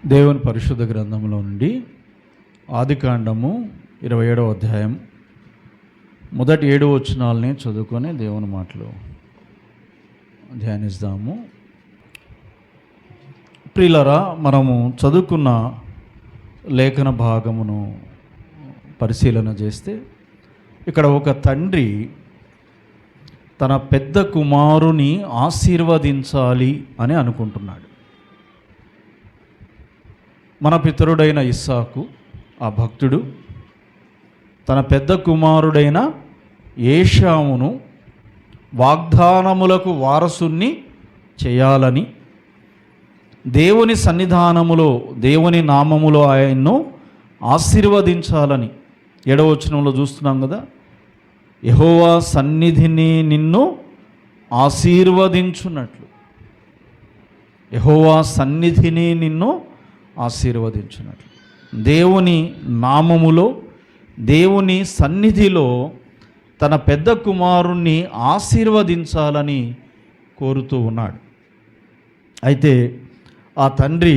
దేవుని పరిశుద్ధ గ్రంథంలో నుండి ఆదికాండము 27వ అధ్యాయం మొదటి 7 వచనాలని చదువుకొని దేవుని మాటలు ధ్యానిస్తాము. ప్రియులారా, మనము చదువుకున్న లేఖన భాగమును పరిశీలన చేస్తే ఇక్కడ ఒక తండ్రి తన పెద్ద కుమారుని ఆశీర్వదించాలి అని అనుకుంటున్నాడు. మన పితరుడైన ఇస్సాకు, ఆ భక్తుడు, తన పెద్ద కుమారుడైన ఏశావును వాగ్దానములకు వారసుని చేయాలని, దేవుని సన్నిధానములో దేవుని నామములో ఆయన్ను ఆశీర్వదించాలని 7వ వచనంలో చూస్తున్నాం కదా. యెహోవా సన్నిధిని నిన్ను ఆశీర్వదించున్నట్లు, యెహోవా సన్నిధిని నిన్ను ఆశీర్వదించున్నట్లు, దేవుని నామములో దేవుని సన్నిధిలో తన పెద్ద కుమారుణ్ణి ఆశీర్వదించాలని కోరుతూ ఉన్నాడు. అయితే ఆ తండ్రి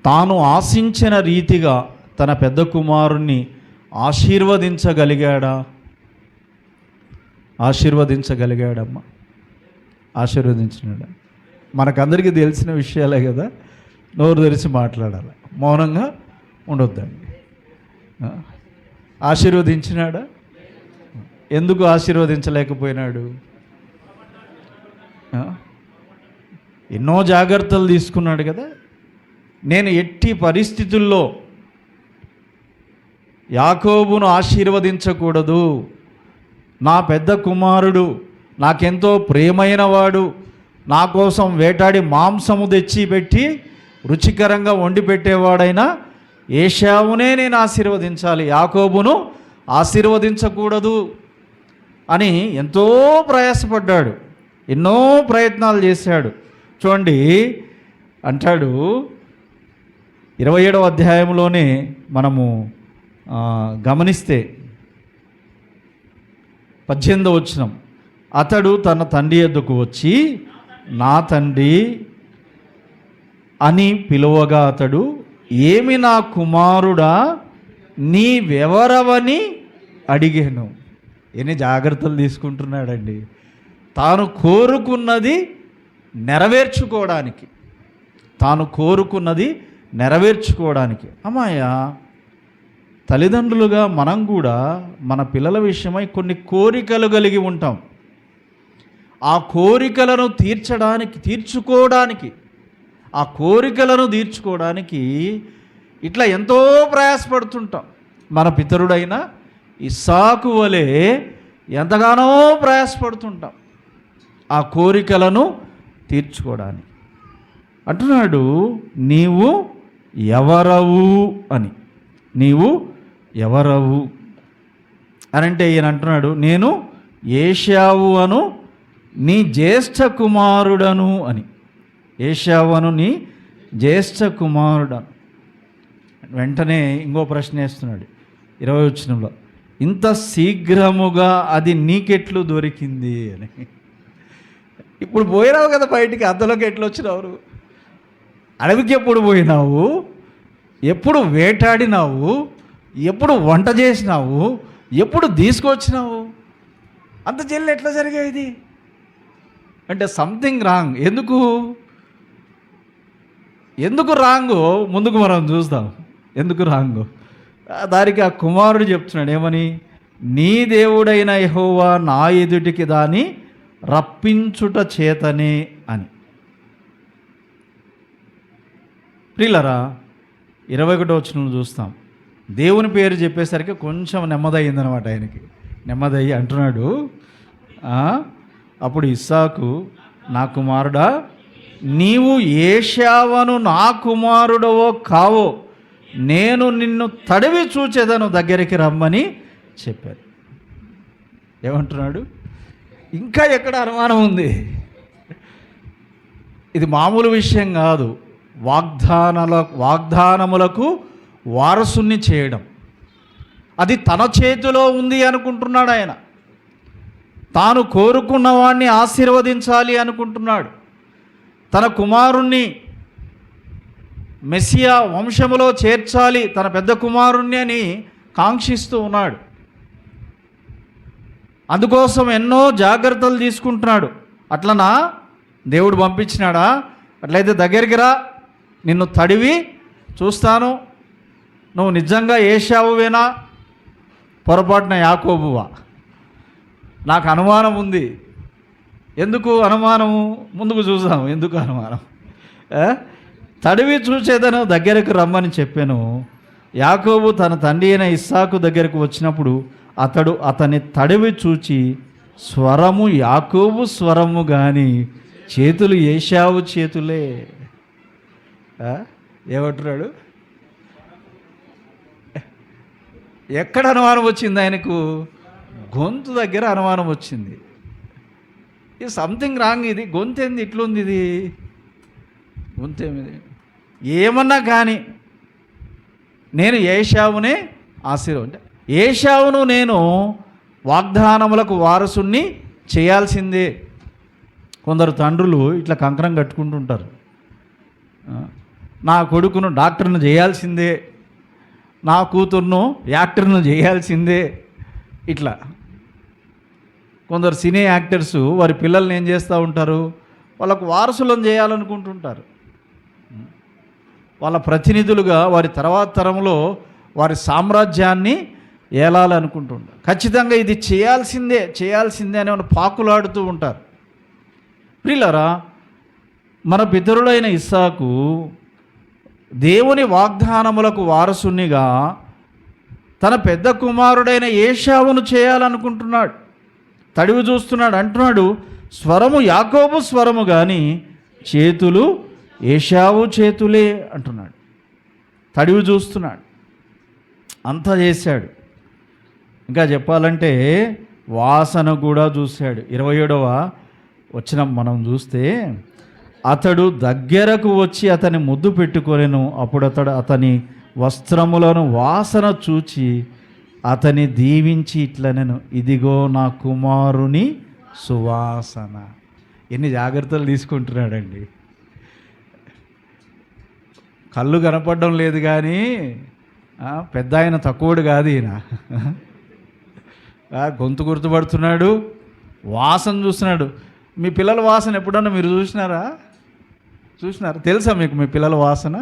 తాను ఆశించిన రీతిగా తన పెద్ద కుమారుణ్ణి ఆశీర్వదించగలిగాడా? ఆశీర్వదించగలిగాడమ్మా? ఆశీర్వదించినాడా? మనకందరికీ తెలిసిన విషయాలే కదా, నోరు తెరిచి మాట్లాడాలి, మౌనంగా ఉండొద్దండి. ఆశీర్వదించినాడా? ఎందుకు ఆశీర్వదించలేకపోయినాడు? ఎన్నో జాగ్రత్తలు తీసుకున్నాడు కదా. నేను ఎట్టి పరిస్థితుల్లో యాకోబును ఆశీర్వదించకూడదు, నా పెద్ద కుమారుడు, నాకెంతో ప్రియమైన వాడు, నా కోసం వేటాడి మాంసము తెచ్చి పెట్టి రుచికరంగా వండి పెట్టేవాడైనా ఏశావునే నేను ఆశీర్వదించాలి, యాకోబును ఆశీర్వదించకూడదు అని ఎంతో ప్రయాసపడ్డాడు, ఎన్నో ప్రయత్నాలు చేశాడు. చూడండి, అంటాడు 27వ అధ్యాయంలోనే మనము గమనిస్తే 18వ వచనం, అతడు తన తండ్రి యొద్దకు వచ్చి నా తండ్రి అని పిలువగా అతడు, ఏమి నా కుమారుడా నీవెవరవని అడిగాను. ఎన్ని జాగ్రత్తలు తీసుకుంటున్నాడండి తాను కోరుకున్నది నెరవేర్చుకోవడానికి, తాను కోరుకున్నది నెరవేర్చుకోవడానికి. అమ్మాయ, తల్లిదండ్రులుగా మనం కూడా మన పిల్లల విషయమై కొన్ని కోరికలు కలిగి ఉంటాం. ఆ కోరికలను తీర్చుకోవడానికి ఇట్లా ఎంతో ప్రయాసపడుతుంటాం. మన పితరుడైన ఇస్సాకు వలె ఎంతగానో ప్రయాసపడుతుంటాం ఆ కోరికలను తీర్చుకోవడానికి. అంటున్నాడు, నీవు ఎవరవు అని. నీవు ఎవరవు అని అంటే ఈయన అంటున్నాడు, నేను ఏశావు అను నీ జ్యేష్ఠ కుమారుడను అని. ఏశావు అను నీ జ్యేష్ఠ కుమారుడను. వెంటనే ఇంకో ప్రశ్న వేస్తున్నాడు 20వ వచనంలో, ఇంత శీఘ్రముగా అది నీకెట్లు దొరికింది అని. ఇప్పుడు పోయినావు కదా బయటికి, అంతలోకి ఎట్లు వచ్చినావు? అడవికి ఎప్పుడు పోయినావు? ఎప్పుడు వేటాడినావు? ఎప్పుడు వంట చేసినావు? ఎప్పుడు తీసుకొచ్చినావు? అంత జల్లు ఎట్లా జరిగేది అంటే సంథింగ్ రాంగ్. ఎందుకు రాంగో ముందుకు మనం చూస్తాం. ఎందుకు రాంగో దానికి ఆ కుమారుడు చెప్తున్నాడు ఏమని, నీ దేవుడైన యెహోవా నా ఎదుటికి దాన్ని రప్పించుట చేతనే అని. ప్రియులారా, 21వ వచనంలో చూస్తాం, దేవుని పేరు చెప్పేసరికి కొంచెం నెమ్మదయ్యిందనమాట ఆయనకి. నెమ్మదయ్యి అంటున్నాడు, అప్పుడు ఇస్సాకు, నా కుమారుడా నీవు ఏశావను నా కుమారుడవో కావో నేను నిన్ను తడివి చూచేదను, దగ్గరికి రమ్మని చెప్పారు. ఏమంటున్నాడు? ఇంకా ఎక్కడ అనుమానం ఉంది? ఇది మామూలు విషయం కాదు. వాగ్దానములకు వారసుని చేయడం, అది తన చేతిలో ఉంది అనుకుంటున్నాడు ఆయన. తాను కోరుకున్న వాడిని ఆశీర్వదించాలి అనుకుంటున్నాడు. తన కుమారుణ్ణి మెస్సియా వంశములో చేర్చాలి తన పెద్ద కుమారుణ్ణి అని కాంక్షిస్తూ ఉన్నాడు. అందుకోసం ఎన్నో జాగ్రత్తలు తీసుకుంటున్నాడు. అట్లనా దేవుడు పంపించినాడా? అట్లయితే దగ్గరికి రా, నిన్ను తడివి చూస్తాను, నువ్వు నిజంగా ఏశావువేనా, పొరపాటున యాకోబువా? నాకు అనుమానం ఉంది. ఎందుకు అనుమానము? ముందుకు చూసాము. ఎందుకు అనుమానం? తడివి చూసేదను, దగ్గరకు రమ్మని చెప్పాను. యాకోబు తన తండ్రి అయిన ఇస్సాకు దగ్గరకు వచ్చినప్పుడు అతడు అతని తడివి చూచి, స్వరము యాకోబు స్వరము కానీ చేతులు ఏశావు చేతులే. ఏమంటున్నాడు? ఎక్కడ అనుమానం వచ్చింది ఆయనకు? గొంతు దగ్గర అనుమానం వచ్చింది. ఇది సంథింగ్ రాంగ్, ఇది గొంతేంది ఇట్లుంది, ఇది గొంతేమిది? ఏమన్నా కానీ నేను ఏశావునే ఆశీర్వదించా, ఏశావును నేను వాగ్దానములకు వారసుని చేయాల్సిందే. కొందరు తండ్రులు ఇట్లా కంకణం కట్టుకుంటుంటారు, నా కొడుకును డాక్టర్ను చేయాల్సిందే, నా కూతుర్ను యాక్టర్ను చేయాల్సిందే. ఇట్లా కొందరు సినీ యాక్టర్స్ వారి పిల్లల్ని ఏం చేస్తూ ఉంటారు, వాళ్ళకు వారసులను చేయాలనుకుంటుంటారు. వాళ్ళ ప్రతినిధులుగా వారి తర్వాత తరంలో వారి సామ్రాజ్యాన్ని ఏలాలనుకుంటుంటారు. ఖచ్చితంగా ఇది చేయాల్సిందే చేయాల్సిందే అని పాకులాడుతూ ఉంటారు. ప్రియులారా, మన పితరులైన ఇస్సాకు దేవుని వాగ్దానములకు వారసునిగా తన పెద్ద కుమారుడైన ఏశావును చేయాలనుకుంటున్నాడు. తడివి చూస్తున్నాడు. అంటున్నాడు, స్వరము యాకోబు స్వరము కానీ చేతులు ఏశావు చేతులే అంటున్నాడు. తడివి చూస్తున్నాడు, అంతా చేశాడు. ఇంకా చెప్పాలంటే వాసన కూడా చూశాడు. 27వ వచనం మనం చూస్తే, అతడు దగ్గరకు వచ్చి అతని ముద్దు పెట్టుకొనెను. అప్పుడు అతడు అతని వస్త్రములను వాసన చూచి అతని దీవించి ఇట్లనెను, ఇదిగో నా కుమారుని సువాసన. ఎన్ని జాగ్రత్తలు తీసుకుంటున్నాడండి. కళ్ళు కనపడడం లేదు కానీ పెద్ద ఆయన తక్కువడు కాదు ఈయన. గొంతు గుర్తుపడుతున్నాడు, వాసన చూస్తున్నాడు. మీ పిల్లల వాసన ఎప్పుడన్నా మీరు చూసినారా? తెలుసా మీకు మీ పిల్లల వాసన?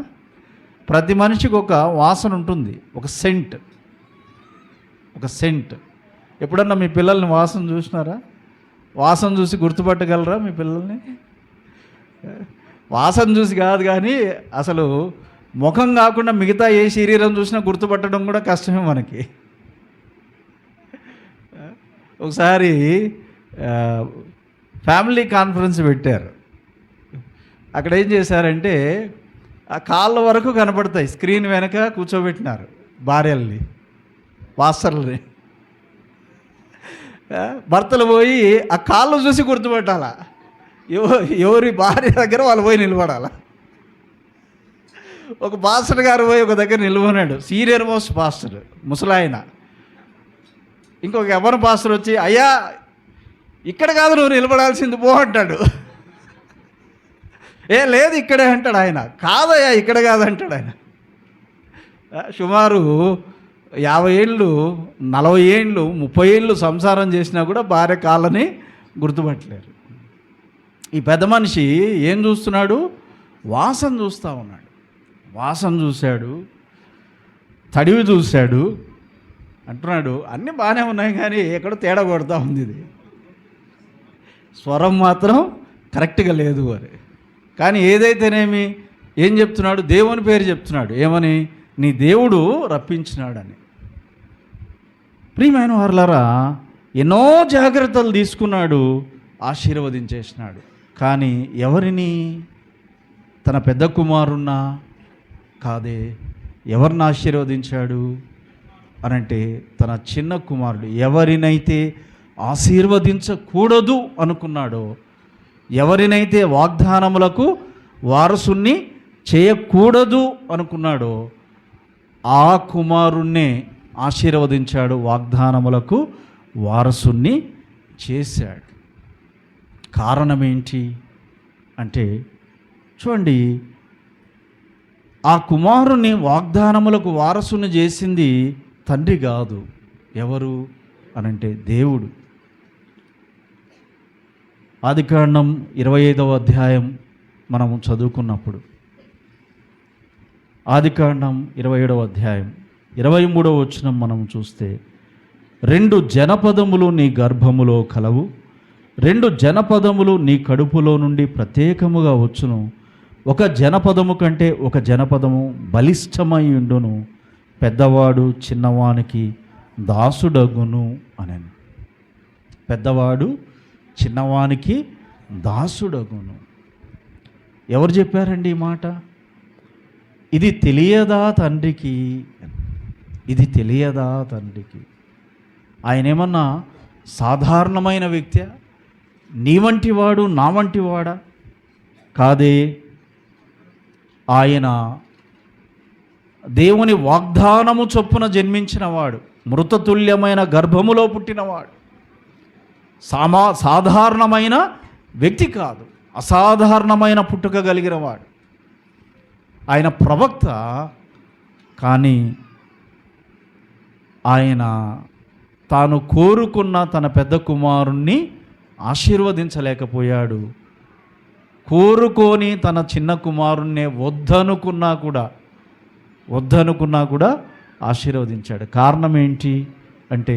ప్రతి మనిషికి ఒక వాసన ఉంటుంది, ఒక సెంట్. ఎప్పుడన్నా మీ పిల్లల్ని వాసన చూసినారా? వాసన చూసి గుర్తుపట్టగలరా మీ పిల్లల్ని? వాసన చూసి కాదు కానీ అసలు ముఖం కాకుండా మిగతా ఏ శరీరం చూసినా గుర్తుపట్టడం కూడా కష్టమే మనకి. ఒకసారి ఫ్యామిలీ కాన్ఫరెన్స్ పెట్టారు. అక్కడ ఏం చేశారంటే ఆ కాళ్ళ వరకు కనపడతాయి, స్క్రీన్ వెనక కూర్చోబెట్టినారు భార్యల్ని, పాస్టర్లని. భర్తలు పోయి ఆ కాళ్ళు చూసి గుర్తుపట్టాలా, ఎవరి భార్య దగ్గర వాళ్ళు పోయి నిలబడాలా. ఒక పాస్టర్ గారు పోయి ఒక దగ్గర నిలబడినాడు, సీనియర్ మోస్ట్ పాస్టర్, ముసలాయన. ఇంకొక ఎవరి పాస్టర్ వచ్చి, అయ్యా ఇక్కడ కాదు నువ్వు నిలబడాల్సింది పో అంటాడు. లేదు ఇక్కడే అంటాడు ఆయన. కాదయ్యా ఇక్కడ కాదంటాడు ఆయన. సుమారు 50 ఏళ్ళు, 40 ఏళ్ళు, 30 ఏళ్ళు సంసారం చేసినా కూడా భార్య కాళ్ళని గుర్తుపట్టలేరు. ఈ పెద్ద మనిషి ఏం చూస్తున్నాడు? వాసన చూస్తూ ఉన్నాడు. వాసన చూశాడు, తడివి చూశాడు. అంటున్నాడు, అన్నీ బాగానే ఉన్నాయి కానీ ఎక్కడో తేడా కొడతా ఉంది, ఇది స్వరం మాత్రం కరెక్ట్గా లేదు అని. కానీ ఏదైతేనేమి ఏం చెప్తున్నాడు? దేవుని పేరు చెప్తున్నాడు. ఏమని? నీ దేవుడు రప్పించినాడని. ప్రియమైన వారలారా, ఎన్నో జాగ్రత్తలు తీసుకున్నాడు, ఆశీర్వదించేసినాడు. కానీ ఎవరిని? తన పెద్ద కుమారున్నా కాదే. ఎవరిని ఆశీర్వదించాడు అనంటే తన చిన్న కుమారుడు. ఎవరినైతే ఆశీర్వదించకూడదు అనుకున్నాడో, ఎవరినైతే వాగ్దానములకు వారసుని చేయకూడదు అనుకున్నాడో ఆ కుమారుణ్ణే ఆశీర్వదించాడు, వాగ్దానములకు వారసుని చేశాడు. కారణం ఏంటి అంటే చూడండి, ఆ కుమారుని వాగ్దానములకు వారసుని చేసింది తండ్రి కాదు. ఎవరు అనంటే దేవుడు. ఆదికాండం 25వ అధ్యాయం మనము చదువుకున్నప్పుడు, ఆదికాండం 27వ అధ్యాయం 23వ వచనం మనం చూస్తే, 2 జనపదములు నీ గర్భములో కలవు, 2 జనపదములు నీ కడుపులో నుండి ప్రత్యేకముగా వచ్చును, ఒక జనపదము కంటే ఒక జనపదము బలిష్టమై ఉండును, పెద్దవాడు చిన్నవానికి దాసుడగును అనెను. పెద్దవాడు చిన్నవానికి దాసుడగును. ఎవరు చెప్పారండి ఈ మాట? ఇది తెలియదా తండ్రికి? ఇది తెలియదా తండ్రికి? ఆయన ఏమన్నా సాధారణమైన వ్యక్తి? నీ వంటి వాడు, నా వంటి వాడా? కాదే. ఆయన దేవుని వాగ్దానము చొప్పున జన్మించినవాడు, మృతతుల్యమైన గర్భములో పుట్టినవాడు, సాధారణమైన వ్యక్తి కాదు, అసాధారణమైన పుట్టుక కలిగినవాడు. ఆయన ప్రవక్త, కానీ ఆయన తాను కోరుకున్న తన పెద్ద కుమారుణ్ణి ఆశీర్వదించలేకపోయాడు. కోరుకొని తన చిన్న కుమారుణ్ణే వద్దనుకున్నా కూడా ఆశీర్వదించాడు. కారణం ఏంటి అంటే,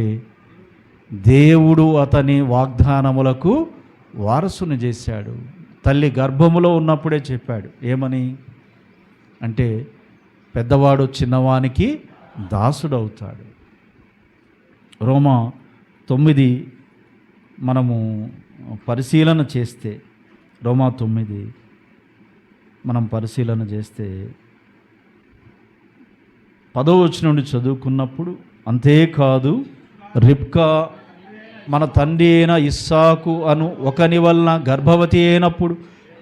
దేవుడు అతని వాగ్దానములకు వారసుని చేశాడు. తల్లి గర్భములో ఉన్నప్పుడే చెప్పాడు. ఏమని అంటే, పెద్దవాడు చిన్నవానికి దాసుడవుతాడు. రోమా 9 మనము పరిశీలన చేస్తే, రోమా 9 మనం పరిశీలన చేస్తే 10వ వచనం నుండి చదువుకున్నప్పుడు, అంతేకాదు రిబ్కా మన తండ్రి అయిన ఇస్సాకు అను ఒకని వలన గర్భవతి అయినప్పుడు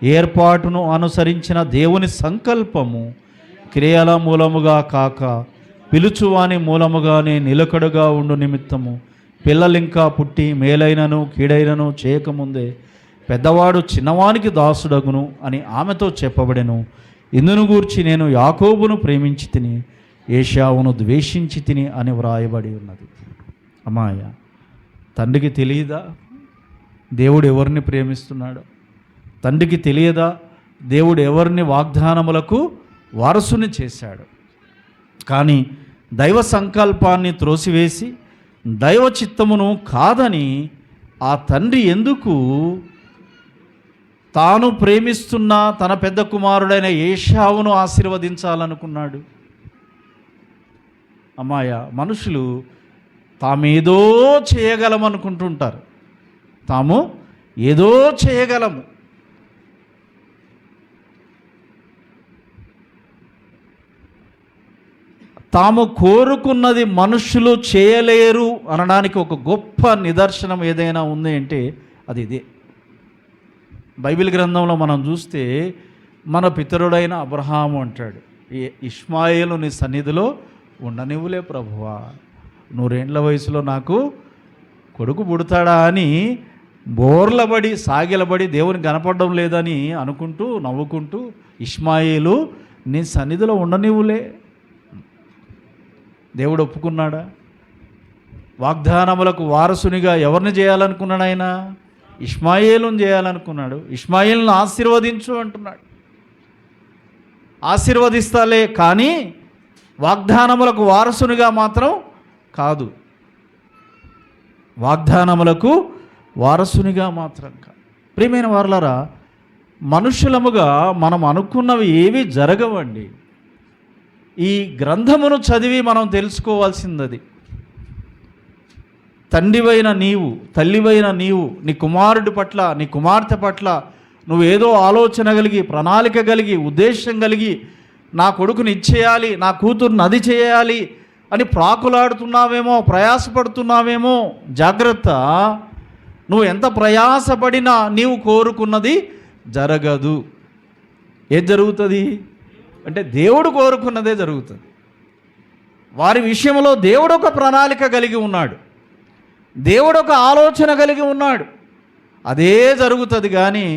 ఏర్పాటును అనుసరించిన దేవుని సంకల్పము క్రియల మూలముగా కాక పిలుచువాని మూలముగానే నిలకడగా ఉండు నిమిత్తము పిల్లలింకా పుట్టి మేలైనను కీడైనను చేయకముందే పెద్దవాడు చిన్నవానికి దాసుడగును అని ఆమెతో చెప్పబడెను. ఇందును గూర్చి నేను యాకోబును ప్రేమించి తిని ఏశావును ద్వేషించి తిని అని వ్రాయబడి ఉన్నది. అమ్మాయ, తండ్రికి తెలియదా దేవుడు ఎవరిని ప్రేమిస్తున్నాడో? తండ్రికి తెలియదా దేవుడు ఎవరిని వాగ్దానములకు వారసుని చేశాడు? కానీ దైవ సంకల్పాన్ని త్రోసివేసి దైవ చిత్తమును కాదని ఆ తండ్రి ఎందుకు తాను ప్రేమిస్తున్న తన పెద్ద కుమారుడైన ఏశావును ఆశీర్వదించాలనుకున్నాడు? అమ్మాయ, మనుషులు తామేదో చేయగలమనుకుంటుంటారు. తాము ఏదో చేయగలము. తాము కోరుకున్నది మనుషులు చేయలేరు అనడానికి ఒక గొప్ప నిదర్శనం ఏదైనా ఉంది అంటే అది ఇదే. బైబిల్ గ్రంథంలో మనం చూస్తే, మన పితరుడైన అబ్రహాము అంటాడు, ఇష్మాయేలు నీ సన్నిధిలో ఉండనివ్వులే ప్రభువా, 100 ఏండ్ల వయసులో నాకు కొడుకు పుడతాడా అని బోర్లబడి సాగిలబడి దేవుని కనపడడం లేదని అనుకుంటూ నవ్వుకుంటూ, ఇష్మాయేలు నీ సన్నిధిలో ఉండనివ్వులే. దేవుడు ఒప్పుకున్నాడా? వాగ్దానములకు వారసునిగా ఎవరిని చేయాలనుకున్నాడు? ఆయన ఇష్మాయేలును చేయాలనుకున్నాడు. ఇష్మాయేలును ఆశీర్వదించు అంటున్నాడు. ఆశీర్వదిస్తాలే, కానీ వాగ్దానములకు వారసునిగా మాత్రం కాదు. వాగ్దానములకు వారసునిగా మాత్రం కాదు. ప్రియమైన వారలారా, మనుషులముగా మనం అనుకున్నవి ఏవి జరగవండి. ఈ గ్రంథమును చదివి మనం తెలుసుకోవాల్సింది. తండ్రివైన నీవు, తల్లివైన నీవు, నీ కుమారుడి పట్ల, నీ కుమార్తె పట్ల నువ్వేదో ఆలోచన కలిగి, ప్రణాళిక కలిగి, ఉద్దేశం కలిగి, నా కొడుకుని ఇచ్చేయాలి, నా కూతురుని అది చేయాలి అని ప్రాకులాడుతున్నావేమో, ప్రయాసపడుతున్నావేమో. జాగ్రత్త. నువ్వు ఎంత ప్రయాసపడినా నీవు కోరుకున్నది జరగదు. ఏది జరుగుతుంది అంటే, దేవుడు కోరుకున్నదే జరుగుతుంది. వారి విషయంలో దేవుడు ఒక ప్రణాళిక కలిగి ఉన్నాడు, దేవుడు ఒక ఆలోచన కలిగి ఉన్నాడు. అదే జరుగుతుంది. కానీ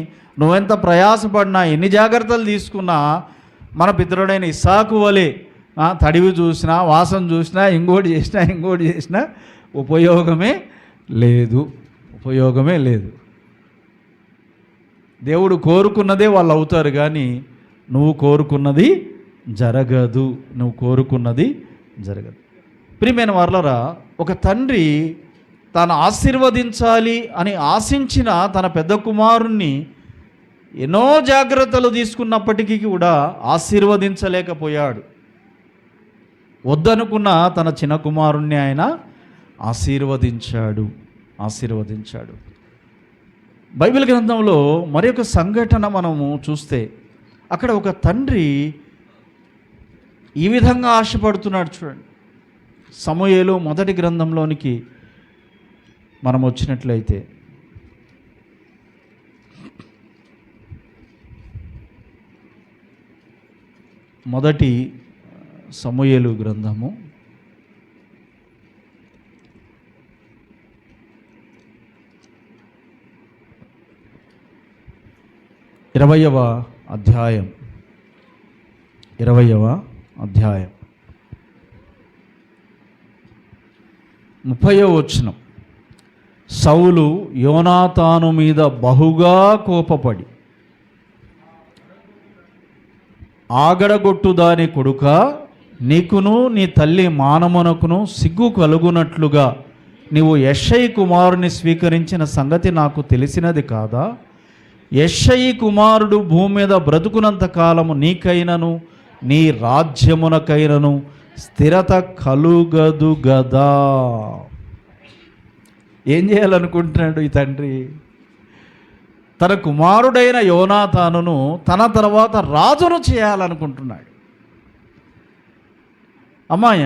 నువ్వెంత ప్రయాసపడినా, ఎన్ని జాగ్రత్తలు తీసుకున్నా మన పితరుడైన ఇస్సాకు వలె తడివి చూసినా, వాసన చూసినా, ఇంకోటి చేసినా ఉపయోగమే లేదు. దేవుడు కోరుకున్నదే వాళ్ళు అవుతారు, కానీ నువ్వు కోరుకున్నది జరగదు. ప్రియమైన వారలారా, ఒక తండ్రి తాను ఆశీర్వదించాలి అని ఆశించిన తన పెద్ద కుమారుణ్ణి ఎన్నో జాగ్రత్తలు తీసుకున్నప్పటికీ కూడా ఆశీర్వదించలేకపోయాడు. వద్దనుకున్న తన చిన్న కుమారుణ్ణి ఆయన ఆశీర్వదించాడు. బైబిల్ గ్రంథంలో మరి ఒక సంఘటన మనము చూస్తే, అక్కడ ఒక తండ్రి ఈ విధంగా ఆశపడుతున్నాడు. చూడండి, సమూయేలు మొదటి గ్రంథంలోనికి మనం వచ్చినట్లయితే, మొదటి సమూయేలు గ్రంథము 20వ అధ్యాయం 30వ వచనం. సౌలు యోనాతాను మీద బహుగా కోపపడి, ఆగడగొట్టు దాని కొడుక, నీకును నీ తల్లి మానమునకును సిగ్గు కలుగునట్లుగా నీవు యెష్షయి కుమారుని స్వీకరించిన సంగతి నాకు తెలిసినది కాదా? యెష్షయి కుమారుడు భూమి మీద బ్రతుకునంత కాలము నీకైనను నీ రాజ్యమునకైనను స్థిరత కలుగదు గదా. ఏం చేయాలనుకుంటున్నాడు ఈ తండ్రి? తన కుమారుడైన యోనాతానును తన తర్వాత రాజును చేయాలనుకుంటున్నాడు. అమ్మాయ,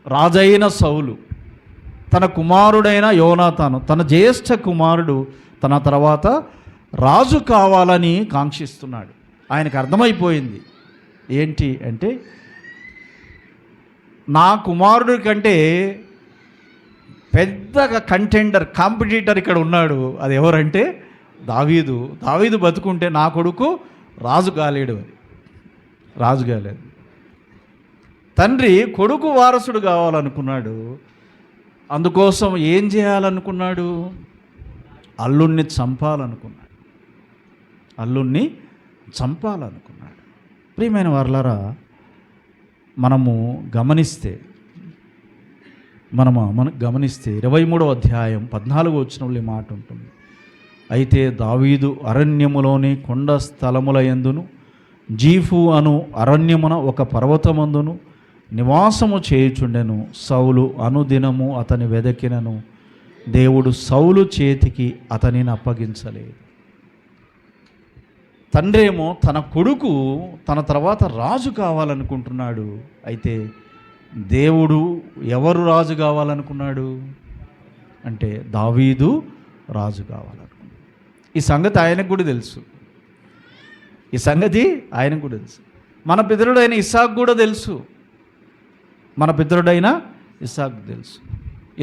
రాజైన సౌలు తన కుమారుడైన యోనాతాను, తన జ్యేష్ఠ కుమారుడు తన తర్వాత రాజు కావాలని కాంక్షిస్తున్నాడు. ఆయనకు అర్థమైపోయింది ఏంటి అంటే, నా కుమారుడి కంటే పెద్దగా కాంపిటీటర్ ఇక్కడ ఉన్నాడు. అది ఎవరంటే దావీదు బతుకుంటే నా కొడుకు రాజు కాలేడు. తండ్రి కొడుకు వారసుడు కావాలనుకున్నాడు. అందుకోసం ఏం చేయాలనుకున్నాడు? అల్లుణ్ణి చంపాలనుకున్నాడు. ప్రియమైన వారలారా, మనము గమనిస్తే 23వ అధ్యాయం 14వ వచనంలో ఈ మాట ఉంటుంది. అయితే దావీదు అరణ్యములోని కొండ స్థలముల యందును జీఫు అను అరణ్యమున ఒక పర్వతమందును నివాసము చేయుచుండెను. సౌలు అనుదినము అతని వెదకినను దేవుడు సౌలు చేతికి అతనిని అప్పగించలేదు. తండ్రేమో తన కొడుకు తన తర్వాత రాజు కావాలనుకుంటున్నాడు. అయితే దేవుడు ఎవరు రాజు కావాలనుకున్నాడు అంటే దావీదు రాజు కావాలనుకున్నాడు. ఈ సంగతి ఆయనకు కూడా తెలుసు. మన పితరుడైన ఇస్సాకు కూడా తెలుసు.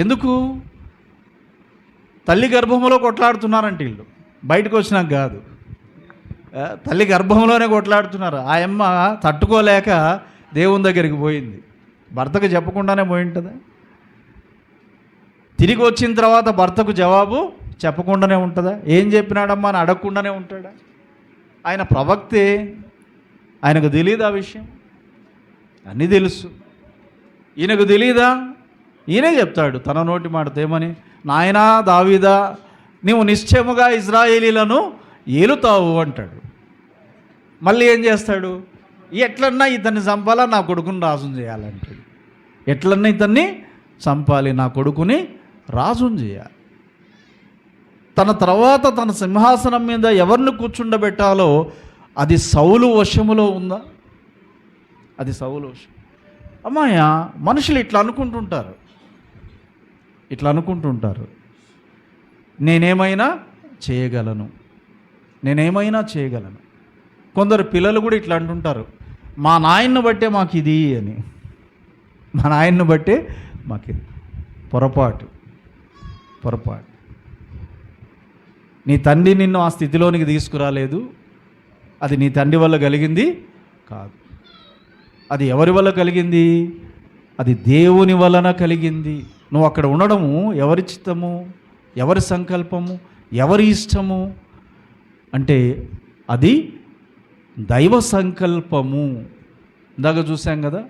ఎందుకు? తల్లి గర్భంలో కొట్లాడుతున్నారంటే వీళ్ళు, బయటకు వచ్చినాక కాదు, తల్లి గర్భంలోనే కొట్లాడుతున్నారు. ఆ అమ్మ తట్టుకోలేక దేవుని దగ్గరికి పోయింది. భర్తకు చెప్పకుండానే పోయి ఉంటుందా? తిరిగి వచ్చిన తర్వాత భర్తకు జవాబు చెప్పకుండానే ఉంటుందా? ఏం చెప్పినాడమ్మా అని అడగకుండానే ఉంటాడా? ఆయన ప్రవక్తే, ఆయనకు తెలియదు ఆ విషయం. అన్నీ తెలుసు. ఈయనకు తెలియదా? ఈయనే చెప్తాడు తన నోటి మాటతో ఏమని, నాయనా దావీదా, నీవు నిశ్చయముగా ఇజ్రాయేలీలను ఏలుతావు అంటాడు. మళ్ళీ ఏం చేస్తాడు? ఎట్లన్నా ఇతన్ని చంపాలా, నా కొడుకుని రాజుని చేయాలంటాడు. ఎట్లన్నా ఇతన్ని చంపాలి, నా కొడుకుని రాజుని చేయాలి. తన తర్వాత తన సింహాసనం మీద ఎవరిని కూర్చుండబెట్టాలో అది సౌలు వశములో ఉందా? అది సౌలు వశం. అమ్మాయ, మనుషులు ఇట్లా అనుకుంటుంటారు, నేనేమైనా చేయగలను. కొందరు పిల్లలు కూడా ఇట్లా అంటుంటారు, మా నాయన్ని బట్టే మాకు ఇది అని. మా నాయన్ని బట్టే మాకు ఇది. పొరపాటు. నీ తండ్రి నిన్ను ఆ స్థితిలోనికి తీసుకురాలేదు. అది నీ తండ్రి వల్ల కలిగింది కాదు. అది ఎవరి వల్ల కలిగింది? అది దేవుని వలన కలిగింది. నువ్వు అక్కడ ఉండడము ఎవరి చిత్తము, ఎవరి సంకల్పము, ఎవరి ఇష్టము అంటే అది దైవ సంకల్పము. ఇందాక చూసాం కదా,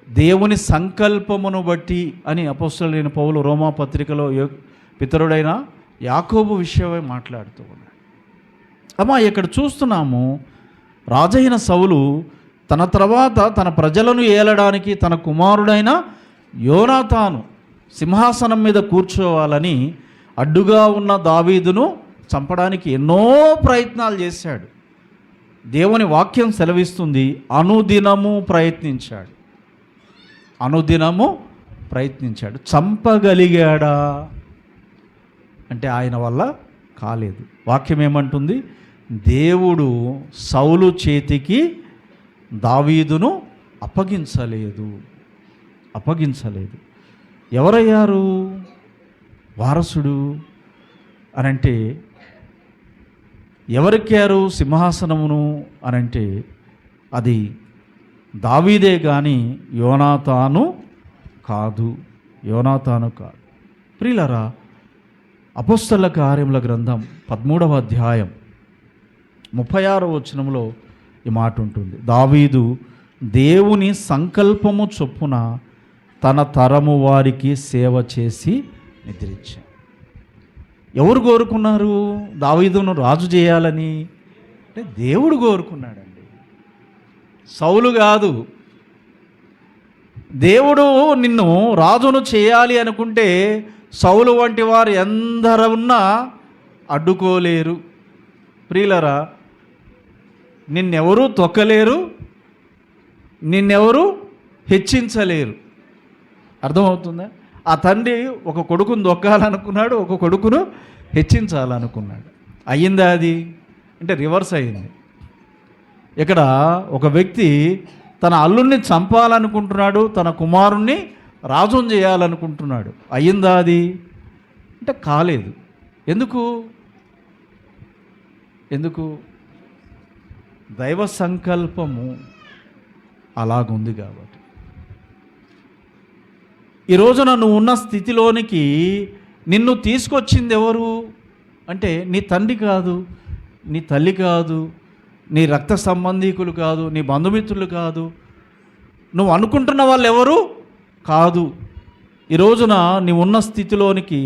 దేవుని సంకల్పమును బట్టి అని అపోస్తలుడైన పౌలు రోమా పత్రికలో పితరుడైన యాకోబు విషయమై మాట్లాడుతూ ఉన్నాడు. అమ్మా ఇక్కడ చూస్తున్నాము, రాజైన సౌలు తన తర్వాత తన ప్రజలను ఏలడానికి తన కుమారుడైన యోనాతాను సింహాసనం మీద కూర్చోవాలని అడ్డుగా ఉన్న దావీదును చంపడానికి ఎన్నో ప్రయత్నాలు చేశాడు. దేవుని వాక్యం సెలవిస్తుంది, అనుదినము ప్రయత్నించాడు. అనుదినము ప్రయత్నించాడు. చంపగలిగాడా అంటే ఆయన వల్ల కాలేదు. వాక్యం ఏమంటుంది? దేవుడు సౌలు చేతికి దావీదును అప్పగించలేదు. ఎవరయ్యారు వారసుడు అనంటే? ఎవరెక్కారు సింహాసనమును అనంటే అది దావీదే కానీ యోనాతాను కాదు. ప్రియులారా, అపోస్తలుల కార్యముల గ్రంథం 13వ అధ్యాయం 36వ వచనంలో ఈ మాట ఉంటుంది, దావీదు దేవుని సంకల్పము చొప్పున తన తరము వారికి సేవ చేసి నిద్రించాడు. ఎవరు కోరుకున్నారు దావీదును రాజు చేయాలని? అంటే దేవుడు కోరుకున్నాడండి, సౌలు కాదు. దేవుడు నిన్ను రాజును చేయాలి అనుకుంటే సౌలు వంటి వారు ఎందరున్నా అడ్డుకోలేరు. ప్రియులరా, నిన్నెవరూ తొక్కలేరు, నిన్నెవరూ హెచ్చించలేరు. అర్థమవుతుందా? ఆ తండ్రి ఒక కొడుకును దొక్కాలనుకున్నాడు, ఒక కొడుకును హెచ్చించాలనుకున్నాడు. అయ్యిందా అది? అంటే రివర్స్ అయింది. ఇక్కడ ఒక వ్యక్తి తన అల్లుణ్ణి చంపాలనుకుంటున్నాడు, తన కుమారుణ్ణి రాజును చేయాలనుకుంటున్నాడు. అయ్యిందా అది? అంటే కాలేదు. ఎందుకు? దైవ సంకల్పము అలాగుంది కాబట్టి. ఈ రోజున నువ్వు ఉన్న స్థితిలోనికి నిన్ను తీసుకొచ్చింది ఎవరు అంటే నీ తండ్రి కాదు, నీ తల్లి కాదు, నీ రక్త సంబంధీకులు కాదు, నీ బంధుమిత్రులు కాదు, నువ్వు అనుకుంటున్న వాళ్ళు ఎవరు కాదు. ఈ రోజున నీవు ఉన్న స్థితిలోనికి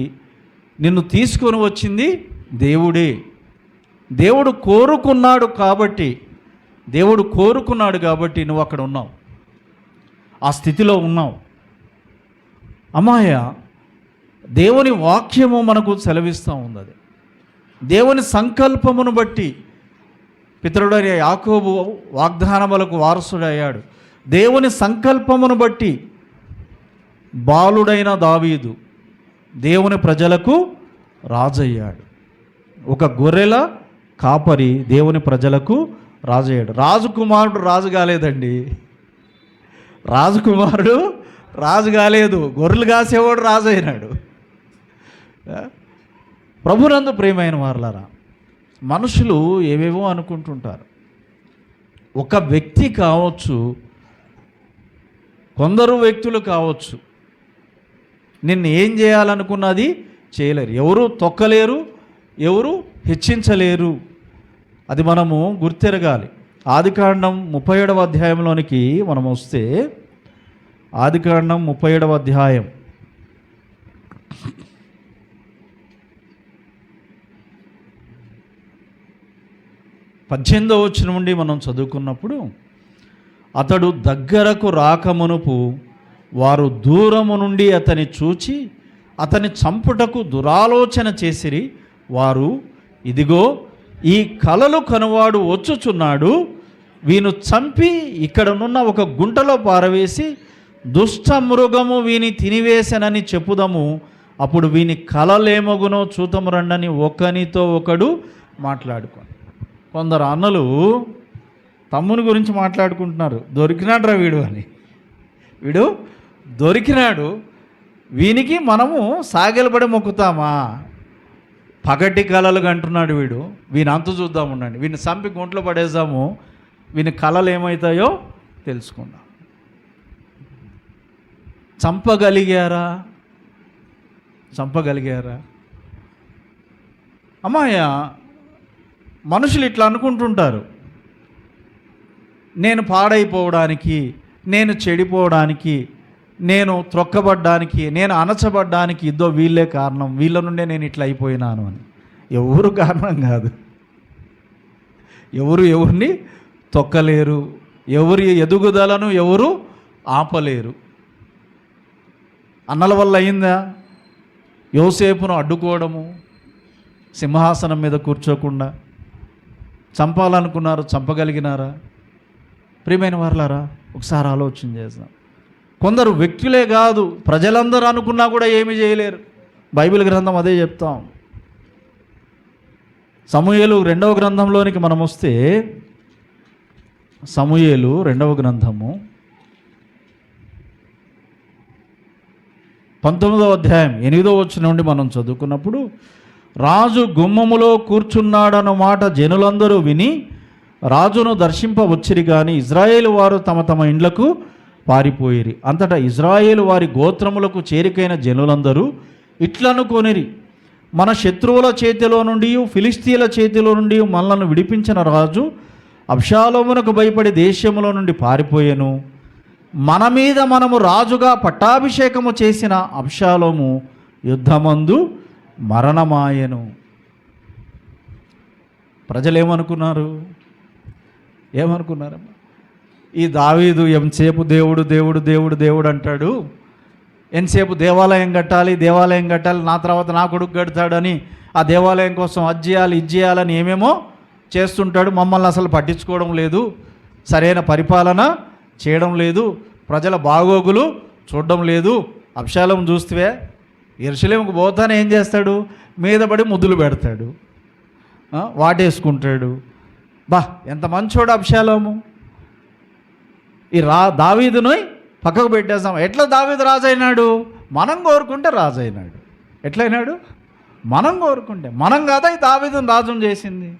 నిన్ను తీసుకొని వచ్చింది దేవుడే. దేవుడు కోరుకున్నాడు కాబట్టి నువ్వు అక్కడ ఉన్నావు, ఆ స్థితిలో ఉన్నావు. అమ్మాయ, దేవుని వాక్యము మనకు సెలవిస్తూ ఉంది. అది దేవుని సంకల్పమును బట్టి పితరుడైన యాకోబు వాగ్దానములకు వారసుడయ్యాడు. దేవుని సంకల్పమును బట్టి బాలుడైన దావీదు దేవుని ప్రజలకు రాజయ్యాడు. ఒక గొర్రెల కాపరి దేవుని ప్రజలకు రాజయ్యాడు. రాజకుమారుడు రాజు కాలేదండి, రాజకుమారుడు రాజు కాలేదు, గొర్రెలు కాసేవాడు రాజు అయినాడు. ప్రభునందు ప్రియమైన వారలారా, మనుషులు ఏవేవో అనుకుంటుంటారు. ఒక వ్యక్తి కావచ్చు, కొందరు వ్యక్తులు కావచ్చు, నిన్ను ఏం చేయాలనుకున్నది చేయలేరు. ఎవరు తొక్కలేరు, ఎవరు హెచ్చించలేరు. అది మనము గుర్తెరగాలి. ఆదికాండం 37వ అధ్యాయంలోనికి మనం వస్తే, ఆదికాండం 37వ అధ్యాయం 18వ వచనం నుండి మనం చదువుకున్నప్పుడు, అతడు దగ్గరకు రాకమునుపు వారు దూరము నుండి అతని చూచి అతని చంపుటకు దురాలోచన చేసిరి. వారు, ఇదిగో ఈ కలలు కనువాడు వచ్చుచున్నాడు, వీను చంపి ఇక్కడనున్న ఒక గుంటలో పారవేసి దుష్ట మృగము వీని తినివేసనని చెప్పుదాము, అప్పుడు వీని కలలేమగునో చూతము రండని ఒకనితో ఒకడు మాట్లాడుకోండి. కొందరు అన్నలు తమ్ముని గురించి మాట్లాడుకుంటున్నారు, దొరికినాడురా వీడు అని. వీడు దొరికినాడు, వీనికి మనము సాగిలబడి మొక్కుతామా? పగటి కలలు అంటున్నాడు వీడు, వీని అంతు చూద్దాం ఉండండి, వీడిని చంపి గుంట్లో పడేద్దాము వీని కళలు ఏమవుతాయో తెలుసుకుందాం. చంపగలిగారా? అమ్మాయ మనుషులు ఇట్లా అనుకుంటుంటారు, నేను పాడైపోవడానికి, నేను చెడిపోవడానికి, నేను త్రొక్కబడ్డానికి, నేను అణచబడ్డానికి ఇద్దో వీళ్ళే కారణం, వీళ్ళ నుండే నేను ఇట్లా అయిపోయినాను అని. ఎవరు కారణం కాదు. ఎవరిని తొక్కలేరు, ఎవరి ఎదుగుదలను ఎవరు ఆపలేరు. అన్నల వల్ల అయిందా? యోసేపును అడ్డుకోవడము, సింహాసనం మీద కూర్చోకుండా చంపాలనుకున్నారు, చంపగలిగినారా? ప్రియమైన వారలారా, ఒకసారి ఆలోచన చేద్దాం. కొందరు వ్యక్తులే కాదు, ప్రజలందరూ అనుకున్నా కూడా ఏమీ చేయలేరు. బైబిల్ గ్రంథం అదే చెప్తాం. సమూయేలు 2వ గ్రంథంలోనికి మనం వస్తే, సమూయేలు 2వ గ్రంథము 19వ అధ్యాయం 8వ వచనం నుండి మనం చదువుకున్నప్పుడు, రాజు గుమ్మములో కూర్చున్నాడన్నమాట జనులందరూ విని రాజును దర్శింపవచ్చిరి కానీ ఇజ్రాయేలు వారు తమ తమ ఇండ్లకు పారిపోయిరి. అంతటా ఇజ్రాయేలు వారి గోత్రములకు చేరికైన జనులందరూ ఇట్లనుకొనిరి, మన శత్రువుల చేతిలో నుండి, ఫిలిస్తీన్ల చేతిలో నుండి మనలను విడిపించిన రాజు అబ్షాలోమునకు భయపడి దేశములో నుండి పారిపోయెను. మన మీద మనము రాజుగా పట్టాభిషేకము చేసిన అబ్షాలోము యుద్ధమందు మరణమాయెను. ప్రజలు ఏమనుకున్నారమ్మా? ఈ దావీదు ఎంతసేపు దేవుడు దేవుడు దేవుడు దేవుడు అంటాడు, ఎంతసేపు దేవాలయం కట్టాలి నా తర్వాత నా కొడుకు కడతాడని ఆ దేవాలయం కోసం అది చేయాలి ఇది చేయాలని ఏమేమో చేస్తుంటాడు. మమ్మల్ని అసలు పట్టించుకోవడం లేదు, సరైన పరిపాలన చేయడం లేదు, ప్రజల బాగోగులు చూడడం లేదు. అబ్షాలోము చూస్తే యెరూషలేముకు పోతానే ఏం చేస్తాడు? మీద పడి ముద్దులు పెడతాడు, వాటేసుకుంటాడు. ఎంత మంచోడు అబ్షాలోము. ఈ దావీదును పక్కకు పెట్టేస్తాం. ఎట్లా దావీదు రాజు అయినాడు? మనం కోరుకుంటే రాజు అయినాడు. ఎట్లయినాడు? మనం కోరుకుంటే. మనం కాదా ఈ దావీదును రాజును చేసింది?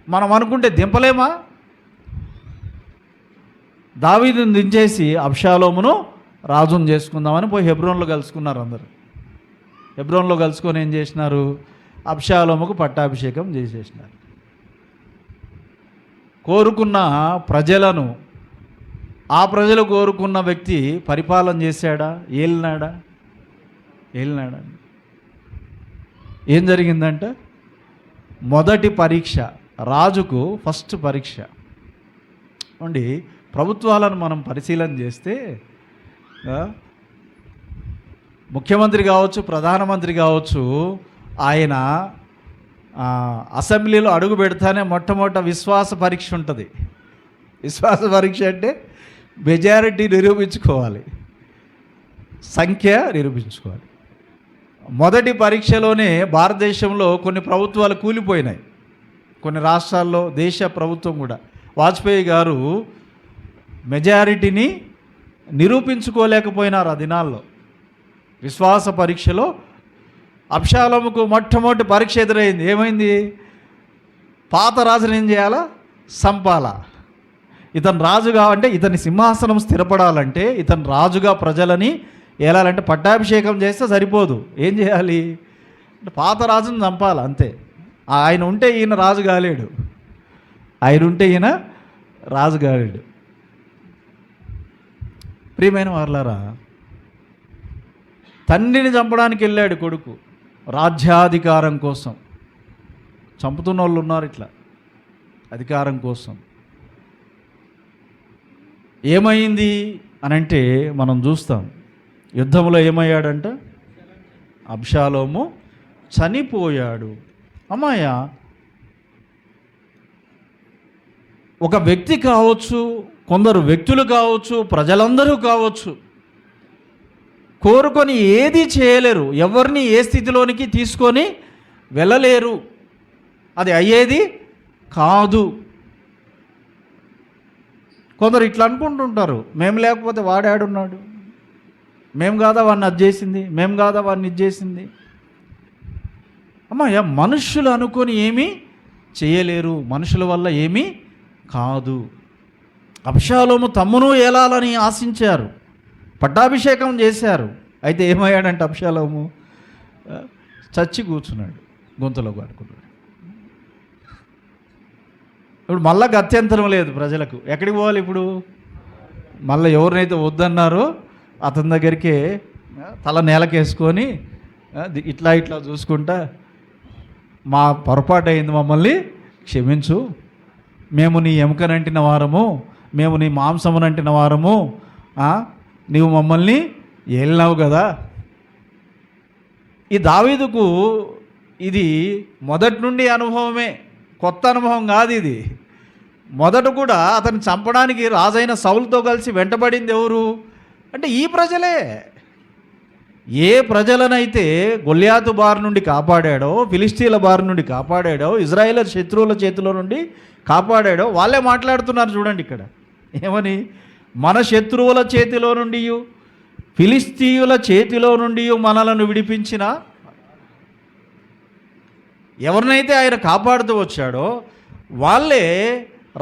మనం అనుకుంటే దింపలేమా? దావీదును దించేసి అబ్షాలోమును రాజును చేసుకుందామని పోయి హెబ్రోన్లో కలుసుకున్నారు. అందరూ హెబ్రోన్లో కలుసుకొని ఏం చేసినారు? అబ్షాలోముకు పట్టాభిషేకం చేసేసినారు. కోరుకున్న ప్రజలను, ఆ ప్రజలు కోరుకున్న వ్యక్తి పరిపాలన చేశాడా? ఏలినాడా? ఏం జరిగిందంట? మొదటి పరీక్ష, రాజుకు ఫస్ట్ పరీక్ష. అండి, ప్రభుత్వాలను మనం పరిశీలన చేస్తే ముఖ్యమంత్రి కావచ్చు, ప్రధానమంత్రి కావచ్చు, ఆయన అసెంబ్లీలో అడుగు పెడతానే మొట్టమొదట విశ్వాస పరీక్ష ఉంటుంది. విశ్వాస పరీక్ష అంటే మెజారిటీ నిరూపించుకోవాలి, సంఖ్య నిరూపించుకోవాలి. మొదటి పరీక్షలోనే భారతదేశంలో కొన్ని ప్రభుత్వాలు కూలిపోయినాయి, కొన్ని రాష్ట్రాల్లో దేశ ప్రభుత్వం కూడా. వాజ్పేయి గారు మెజారిటీని నిరూపించుకోలేకపోయినారు ఆ దినాల్లో. విశ్వాస పరీక్షలో అబ్షాలోముకు మొట్టమొదటి పరీక్ష ఎదురైంది. ఏమైంది? పాత రాజుని ఏం చేయాలా? సంపాలా. ఇతను రాజుగా అంటే, ఇతని సింహాసనం స్థిరపడాలంటే, ఇతను రాజుగా ప్రజలని ఏలాలంటే పట్టాభిషేకం చేస్తే సరిపోదు. ఏం చేయాలి? పాత రాజుని చంపాలి, అంతే. ఆయన ఉంటే ఈయన రాజు కాలేడు, ప్రియమైన వారలారా, తండ్రిని చంపడానికి వెళ్ళాడు కొడుకు రాజ్యాధికారం కోసం. చంపుతున్న వాళ్ళు ఉన్నారు ఇట్లా అధికారం కోసం. ఏమైంది అనంటే మనం చూస్తాం, యుద్ధంలో ఏమయ్యాడంట? అబ్షాలోము చనిపోయాడు. అమ్మాయ, ఒక వ్యక్తి కావచ్చు, కొందరు వ్యక్తులు కావచ్చు, ప్రజలందరూ కావచ్చు, కోరుకొని ఏది చేయలేరు, ఎవరిని ఏ స్థితిలోనికి తీసుకొని వెళ్ళలేరు, అది అయ్యేది కాదు. కొందరు ఇట్లా అనుకుంటుంటారు, మేము లేకపోతే వాడాడున్నాడు, మేము కాదా వాడిని అది చేసింది, మేము కాదా వాడిని ఇది చేసింది. అమ్మాయ, మనుషులు అనుకొని ఏమీ చేయలేరు, మనుషుల వల్ల ఏమీ కాదు. అబ్షాలోము తమ్మును ఏలాలని ఆశించారు, పట్టాభిషేకం చేశారు. అయితే ఏమయ్యాడంటే అబ్షాలోము చచ్చి కూర్చున్నాడు, గొంతులో పడుకున్నాడు. ఇప్పుడు మళ్ళా గత్యంతరం లేదు ప్రజలకు. ఎక్కడికి పోవాలి ఇప్పుడు? మళ్ళీ ఎవరినైతే వద్దన్నారో అతని దగ్గరికి తల నేలకేసుకొని ఇట్లా ఇట్లా చూసుకుంటా, మా పొరపాటు అయింది, మమ్మల్ని క్షమించు, మేము నీ ఎముకనంటిన వారము, మేము నీ మాంసమునంటిన వారము, నీవు మమ్మల్ని ఏలినావు కదా. ఈ దావీదుకు ఇది మొదటి నుండి అనుభవమే, కొత్త అనుభవం కాదు ఇది. మొదట కూడా అతన్ని చంపడానికి రాజైన సౌలుతో కలిసి వెంటబడింది ఎవరు అంటే ఈ ప్రజలే. ఏ ప్రజలనైతే గొల్యాతు బారి నుండి కాపాడాడో, ఫిలిస్తీన్ల బారి నుండి కాపాడాడో, ఇజ్రాయేల్ శత్రువుల చేతిలో నుండి కాపాడాడో వాళ్ళే మాట్లాడుతున్నారు చూడండి ఇక్కడ. ఏమని? మన శత్రువుల చేతిలో నుండి, ఫిలిస్తీయుల చేతిలో నుండి మనలను విడిపించిన, ఎవరినైతే ఆయన కాపాడుతూ వచ్చాడో వాళ్ళే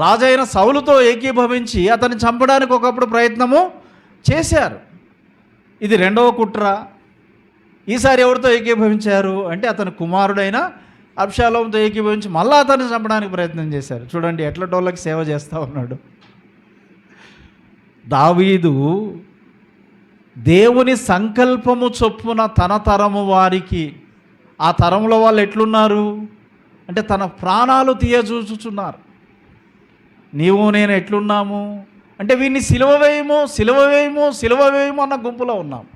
రాజైన సౌలుతో ఏకీభవించి అతన్ని చంపడానికి ఒకప్పుడు ప్రయత్నము చేశారు. ఇది రెండవ కుట్ర. ఈసారి ఎవరితో ఏకీభవించారు అంటే అతని కుమారుడైన అబ్షాలోముతో ఏకీభవించి మళ్ళీ అతన్ని చంపడానికి ప్రయత్నం చేశారు. చూడండి ఎట్లటోళ్ళకి సేవ చేస్తూ ఉన్నాడు దావీదు. దేవుని సంకల్పము చొప్పున తన తరము వారికి, ఆ తరంలో వాళ్ళు ఎట్లున్నారు అంటే తన ప్రాణాలు తీయచూచుచున్నారు. నీవు నేను ఎట్లున్నాము అంటే వీడిని సిలువ వేయము, సిలువ వేయము, సిలువ వేయము అన్న గుంపులో ఉన్నాము.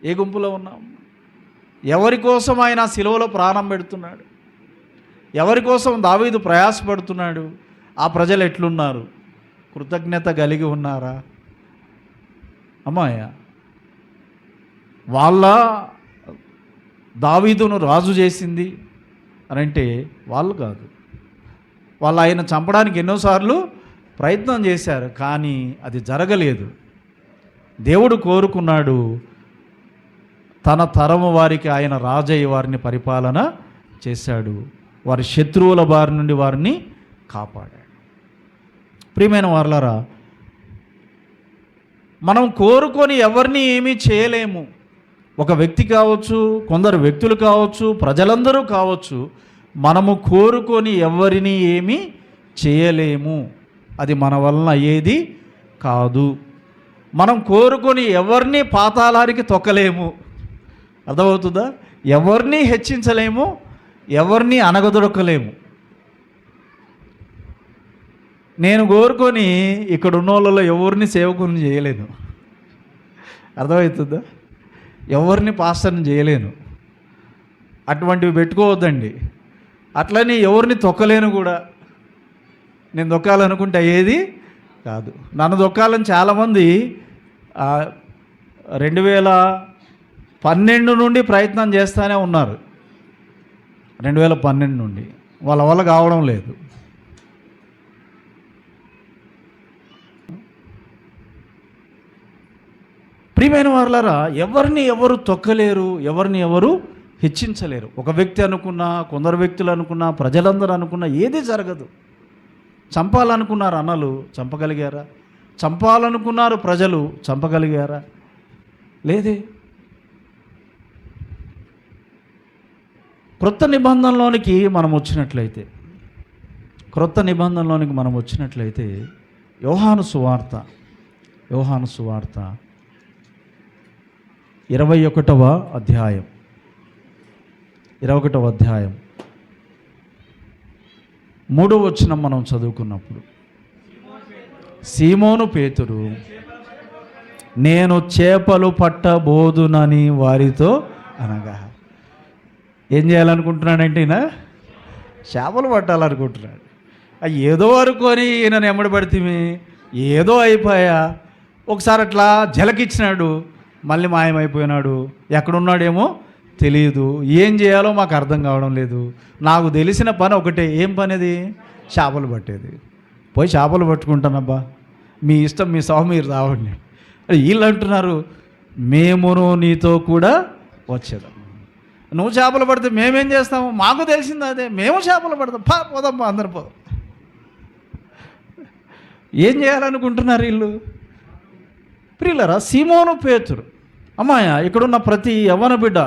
ఏ గుంపులో ఉన్నాము? ఎవరి కోసం ఆయన సిలువలో ప్రాణం పెడుతున్నాడు, ఎవరి కోసం దావీదు ప్రయాసపడుతున్నాడు, ఆ ప్రజలు ఎట్లున్నారు? కృతజ్ఞత కలిగి ఉన్నారా? అమ్మాయ వాళ్ళ దావీదును రాజు చేసింది అని అంటే వాళ్ళు కాదు. వాళ్ళు ఆయన చంపడానికి ఎన్నోసార్లు ప్రయత్నం చేశారు, కానీ అది జరగలేదు. దేవుడు కోరుకున్నాడు తన తరము వారికి ఆయన రాజయ్య వారిని పరిపాలన చేశాడు, వారి శత్రువుల బారి నుండి వారిని కాపాడాడు. ప్రియమైన వారలారా, మనం కోరుకొని ఎవరిని ఏమీ చేయలేము. ఒక వ్యక్తి కావచ్చు, కొందరు వ్యక్తులు కావచ్చు, ప్రజలందరూ కావచ్చు. మనము కోరుకొని ఎవరిని ఏమీ చేయలేము, అది మన వలన అయ్యేది కాదు. మనం కోరుకొని ఎవరిని పాతాళానికి తొక్కలేము. అర్థమవుతుందా? ఎవరిని హెచ్చించలేము, ఎవరిని అనగదొరకలేము. నేను కోరుకొని ఇక్కడ ఉన్న వాళ్ళలో ఎవరిని సేవకుని చేయలేను. అర్థమవుతుందా? ఎవరిని పాస్టర్ని చేయలేను. అటువంటివి పెట్టుకోవద్దండి. అట్లని ఎవరిని తొక్కలేను కూడా. నేను దొక్కాలనుకుంటే అయ్యేది కాదు. నన్ను దొక్కాలని చాలామంది 2012 నుండి ప్రయత్నం చేస్తూనే ఉన్నారు. 2012 నుండి వాళ్ళ వల్ల కావడం లేదు. ప్రియమైన వారలారా, ఎవరిని ఎవరు తొక్కలేరు, ఎవరిని ఎవరు హెచ్చించలేరు. ఒక వ్యక్తి అనుకున్నా, కొందరు వ్యక్తులు అనుకున్నా, ప్రజలందరూ అనుకున్నా ఏది జరగదు. చంపాలనుకున్నారు అన్నలు, చంపగలిగారా? చంపాలనుకున్నారు ప్రజలు, చంపగలిగారా? లేదే. క్రొత్త నిబంధనలోనికి మనం వచ్చినట్లయితే, యోహాను సువార్త 21వ అధ్యాయం 3వ వచనం మనం చదువుకున్నప్పుడు, సీమోను పేతురు నేను చేపలు పట్టబోదునని వారితో అనగా, ఏం చేయాలనుకుంటున్నాడంటే ఈయన చేపలు పట్టాలనుకుంటున్నాడు. ఏదో అనుకొని ఈయన ఎమ్మడబడితే ఏదో అయిపోయా. ఒకసారి అట్లా జలకిచ్చినాడు, మళ్ళీ మాయమైపోయినాడు. ఎక్కడున్నాడేమో తెలియదు. ఏం చేయాలో మాకు అర్థం కావడం లేదు. నాకు తెలిసిన పని ఒకటే. ఏం పని అది? చేపలు పట్టేది. పోయి చేపలు పట్టుకుంటానబ్బా, మీ ఇష్టం, మీ సాగు మీరు రావండి. వీళ్ళు అంటున్నారు మేమును నీతో కూడా వచ్చేదాం. నువ్వు చేపలు పడితే మేమేం చేస్తాము, మాకు తెలిసింది అదే, మేము చేపలు పడతాం, పోదమ్మా అందరు పో. ఏం చేయాలనుకుంటున్నారు వీళ్ళు? ప్రియులరా, సీమోను పేతురు, అమ్మాయ ఇక్కడున్న ప్రతి యవ్వన బిడ్డ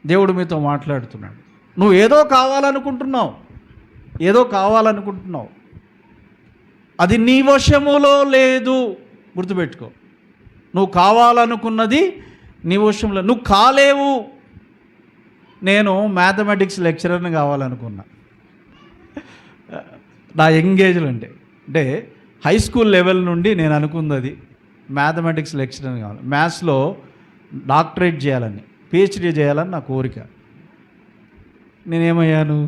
దేవుడు మీతో మాట్లాడుతున్నాడు. నువ్వు ఏదో కావాలనుకుంటున్నావు, అది నీ వశములో లేదు. గుర్తుపెట్టుకో, నువ్వు కావాలనుకున్నది నీ వశంలో, నువ్వు కాలేవు. నేను మ్యాథమెటిక్స్ లెక్చరర్ని కావాలనుకున్నా నా ఎంగేజ్లో. అంటే హై స్కూల్ లెవెల్ నుండి నేను అనుకున్నది మ్యాథమెటిక్స్ లెక్చరర్ని కావాలి, మ్యాథ్స్లో డాక్టరేట్ చేయాలని, పిహెచ్డీ చేయాలని నా కోరిక. నేనేమయ్యాను?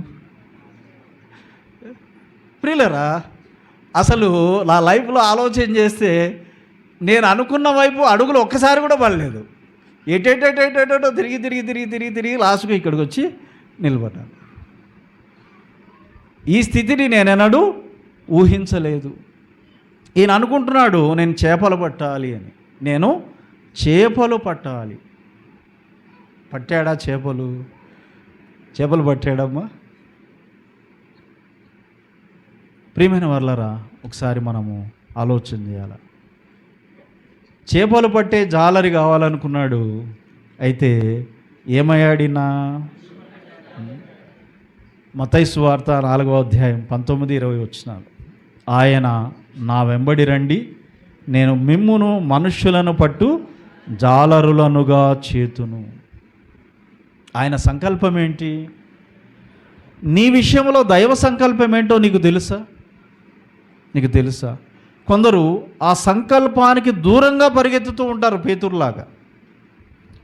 ప్రియులరా, అసలు నా లైఫ్లో ఆలోచన చేస్తే నేను అనుకున్న వైపు అడుగులు ఒక్కసారి కూడా పడలేదు. ఎటేటో తిరిగి లాస్ట్గా ఇక్కడికి వచ్చి నిలబడ్డాను. ఈ స్థితిని నేనెన్నడూ ఊహించలేదు. ఈయన అనుకుంటున్నాడు నేను చేపలు పట్టాలి అని. నేను చేపలు పట్టాలి. పట్టాడా? చేపలు పట్టాడమ్మా? ప్రియమైన వాళ్ళరా, ఒకసారి మనము ఆలోచన చేయాలి. చేపలు పట్టే జాలరి కావాలనుకున్నాడు. అయితే ఏమయ్యాడినా? మత్తయి సువార్త 4వ అధ్యాయం 19-20 వచనాలు. ఆయన నా వెంబడి రండి, నేను మిమ్మును మనుష్యులను పట్టు జాలరులనుగా చేతును. ఆయన సంకల్పం ఏంటి? నీ విషయంలో దైవ సంకల్పం ఏంటో నీకు తెలుసా? కొందరు ఆ సంకల్పానికి దూరంగా పరిగెత్తుతూ ఉంటారు పేతురులాగా.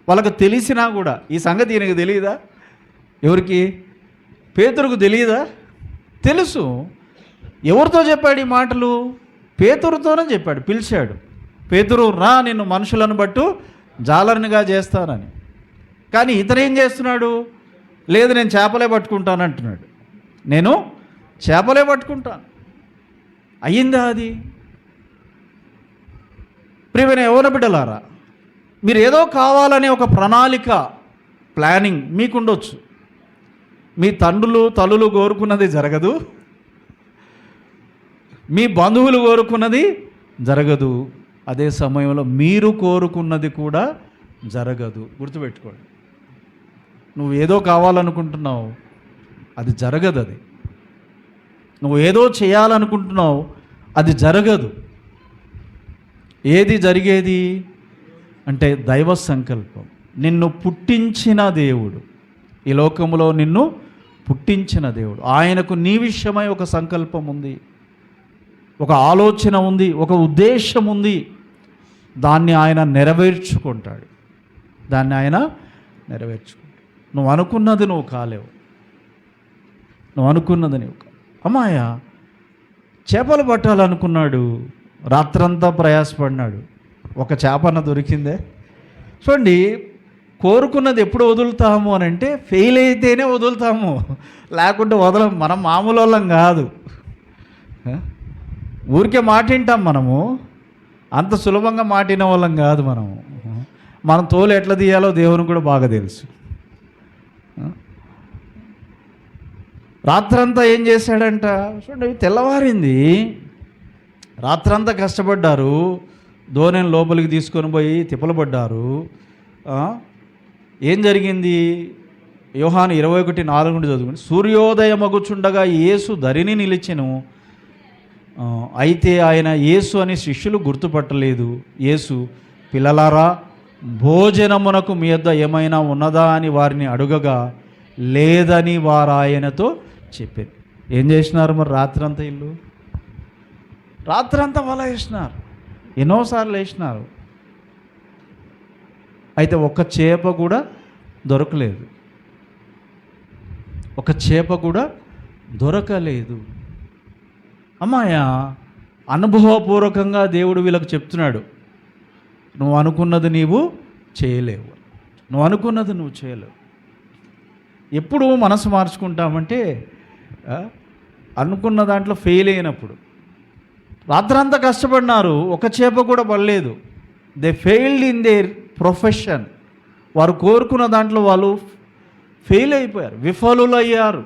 వాళ్ళకు తెలిసినా కూడా ఈ సంగతి ఈయనకు తెలియదా? ఎవరికి? పేతురుకు తెలియదా? తెలుసు. ఎవరితో చెప్పాడు ఈ మాటలు? పేతురుతోనే చెప్పాడు. పిలిచాడు, పేతురు రా, నిన్ను మనుషులను బట్టు జాలరునిగా చేస్తానని. కానీ ఇతను ఏం చేస్తున్నాడు? లేదు, నేను చేపలే పట్టుకుంటాను అంటున్నాడు. నేను చేపలే పట్టుకుంటాను. అయ్యిందా అది? ప్రియమైన యవ్వన బిడ్డలారా, మీరు ఏదో కావాలనే ఒక ప్రణాళిక, ప్లానింగ్ మీకుండొచ్చు. మీ తండ్రులు తల్లులు కోరుకున్నది జరగదు, మీ బంధువులు కోరుకున్నది జరగదు, అదే సమయంలో మీరు కోరుకున్నది కూడా జరగదు. గుర్తుపెట్టుకోండి, నువ్వు ఏదో కావాలనుకుంటున్నావు, అది జరగదు. అది నువ్వు ఏదో చేయాలనుకుంటున్నావు, అది జరగదు. ఏది జరిగేది అంటే దైవ సంకల్పం. నిన్ను పుట్టించిన దేవుడు, ఈ లోకంలో నిన్ను పుట్టించిన దేవుడు, ఆయనకు నీ విషయమై ఒక సంకల్పం ఉంది, ఒక ఆలోచన ఉంది, ఒక ఉద్దేశం ఉంది. దాన్ని ఆయన నెరవేర్చుకుంటాడు. నువ్వు అనుకున్నది నువ్వు కాలేవు. అమ్మాయ చేపలు పట్టాలనుకున్నాడు, రాత్రంతా ప్రయాసపడినాడు, ఒక చేపన దొరికిందే. చూడండి, కోరుకున్నది ఎప్పుడు వదులుతాము అని అంటే ఫెయిల్ అయితేనే వదులుతాము, లేకుంటే వదలం. మనం మామూలు వాళ్ళం కాదు. ఊరికే మాట వింటాం మనము, అంత సులభంగా మాటిన వాళ్ళం కాదు మనము. మనం తోలు ఎట్లా తీయాలో దేవునికి కూడా బాగా తెలుసు. రాత్రంతా ఏం చేశాడంట? చూడండి, తెల్లవారింది, రాత్రంతా కష్టపడ్డారు, దోణిని లోపలికి తీసుకొని పోయి తిప్పలు పడ్డారు. ఏం జరిగింది? యోహాను 21:4 నుండి చదువుకోండి. సూర్యోదయమగుచుండగా యేసు ధరిని నిలిచెను. అయితే ఆయన యేసు అని శిష్యులు గుర్తుపట్టలేదు. యేసు, పిల్లలారా, భోజనమునకు మీ యొద్ద ఏమైనా ఉన్నదా అని వారిని అడుగగా లేదని వారు ఆయనతో చెప్పారు. ఏం చేసినారు మరి? రాత్రంతా వల వేసినారు, ఎన్నోసార్లు వేసినారు. అయితే ఒక్క చేప కూడా దొరకలేదు. అమ్మాయ అనుభవపూర్వకంగా దేవుడు వీళ్ళకు చెప్తున్నాడు, నువ్వు అనుకున్నది నీవు చేయలేవు. ఎప్పుడు మనసు మార్చుకుంటామంటే అనుకున్న దాంట్లో ఫెయిల్ అయినప్పుడు. రాత్రంతా కష్టపడినారు, ఒక చేప కూడా పడలేదు. They failed in there profession. వారు కోరుకున్న దాంట్లో వాళ్ళు ఫెయిల్ అయిపోయారు, విఫలులయ్యారు.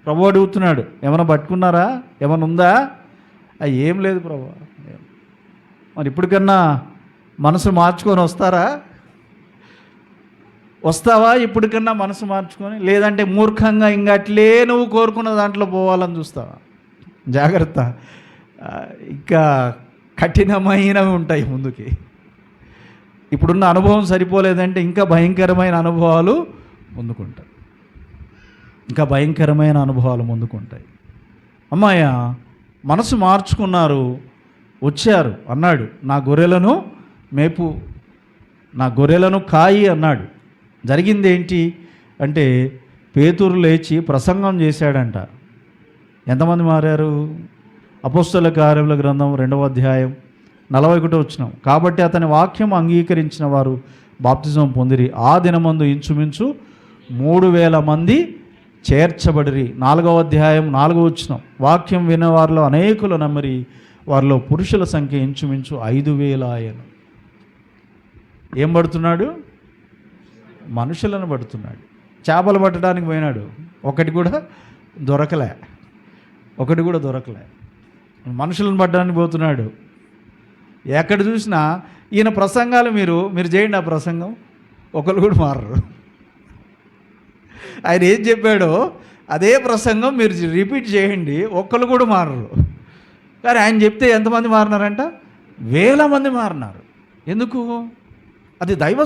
ప్రభు అడుగుతున్నాడు, ఏమైనా పట్టుకున్నారా, ఏమైనా ఉందా? ఏం లేదు ప్రభు. మరి ఇప్పటికన్నా మనసు మార్చుకొని వస్తావా? ఇప్పటికన్నా మనసు మార్చుకొని, లేదంటే మూర్ఖంగా ఇంకా అట్లే నువ్వు కోరుకున్న దాంట్లో పోవాలని చూస్తావా? జాగ్రత్త, ఇంకా కఠినమైనవి ఉంటాయి ముందుకి. ఇప్పుడున్న అనుభవం సరిపోలేదంటే ఇంకా భయంకరమైన అనుభవాలు ముందుకుంటాయి, ఇంకా భయంకరమైన అనుభవాలు ముందుకుంటాయి. అమ్మాయ మనసు మార్చుకున్నారు, వచ్చారు, అన్నాడు నా గొర్రెలను మేపు, నా గొర్రెలను కాయి అన్నాడు. జరిగింది ఏంటి అంటే పేతురు లేచి ప్రసంగం చేశాడంట. ఎంతమంది మారారు? అపోస్తలుల కార్యముల గ్రంథం 2వ అధ్యాయం 41వ వచనం. కాబట్టి అతని వాక్యం అంగీకరించిన వారు బాప్తిజం పొందిరి. ఆ దినమందు ఇంచుమించు 3,000 మంది చేర్చబడిరి. 4వ అధ్యాయం 4వ వచనం. వాక్యం విన్నవారిలో అనేకులు నమ్మరి, వారిలో పురుషుల సంఖ్య ఇంచుమించు 5,000 ఆయను. ఏం పడుతున్నాడు? మనుషులను పడుతున్నాడు. చేపలు పట్టడానికి పోయినాడు, ఒకటి కూడా దొరకలే. మనుషులను పట్టడానికి పోతున్నాడు. ఎక్కడ చూసినా ఈయన ప్రసంగాలు మీరు చేయండి, ఆ ప్రసంగం ఒకరు కూడా మారరు. ఆయన ఏం చెప్పాడో అదే ప్రసంగం మీరు రిపీట్ చేయండి, ఒక్కరు కూడా మారరు. కానీ ఆయన చెప్తే ఎంతమంది మారినారంట? 1,000 మంది మారినారు. ఎందుకు? అది దైవ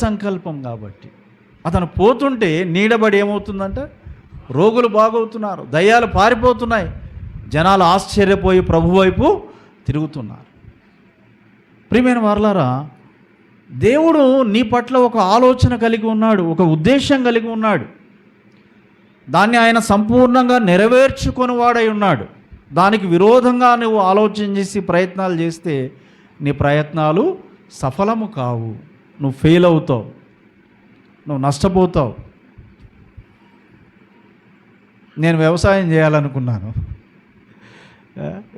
సంకల్పం కాబట్టి. అతను పోతుంటే నీడబడి ఏమవుతుందంట? రోగులు బాగవుతున్నారు, దయ్యాలు పారిపోతున్నాయి, జనాలు ఆశ్చర్యపోయి ప్రభు వైపు తిరుగుతున్నారు. ప్రియమైన వారలారా, దేవుడు నీ పట్ల ఒక ఆలోచన కలిగి ఉన్నాడు, ఒక ఉద్దేశం కలిగి ఉన్నాడు. దాన్ని ఆయన సంపూర్ణంగా నెరవేర్చుకొని వాడై ఉన్నాడు. దానికి విరోధంగా నువ్వు ఆలోచన చేసి ప్రయత్నాలు చేస్తే నీ ప్రయత్నాలు సఫలము కావు, నువ్వు ఫెయిల్ అవుతావు, నువ్వు నష్టపోతావు. నేను వ్యవసాయం చేయాలనుకున్నాను,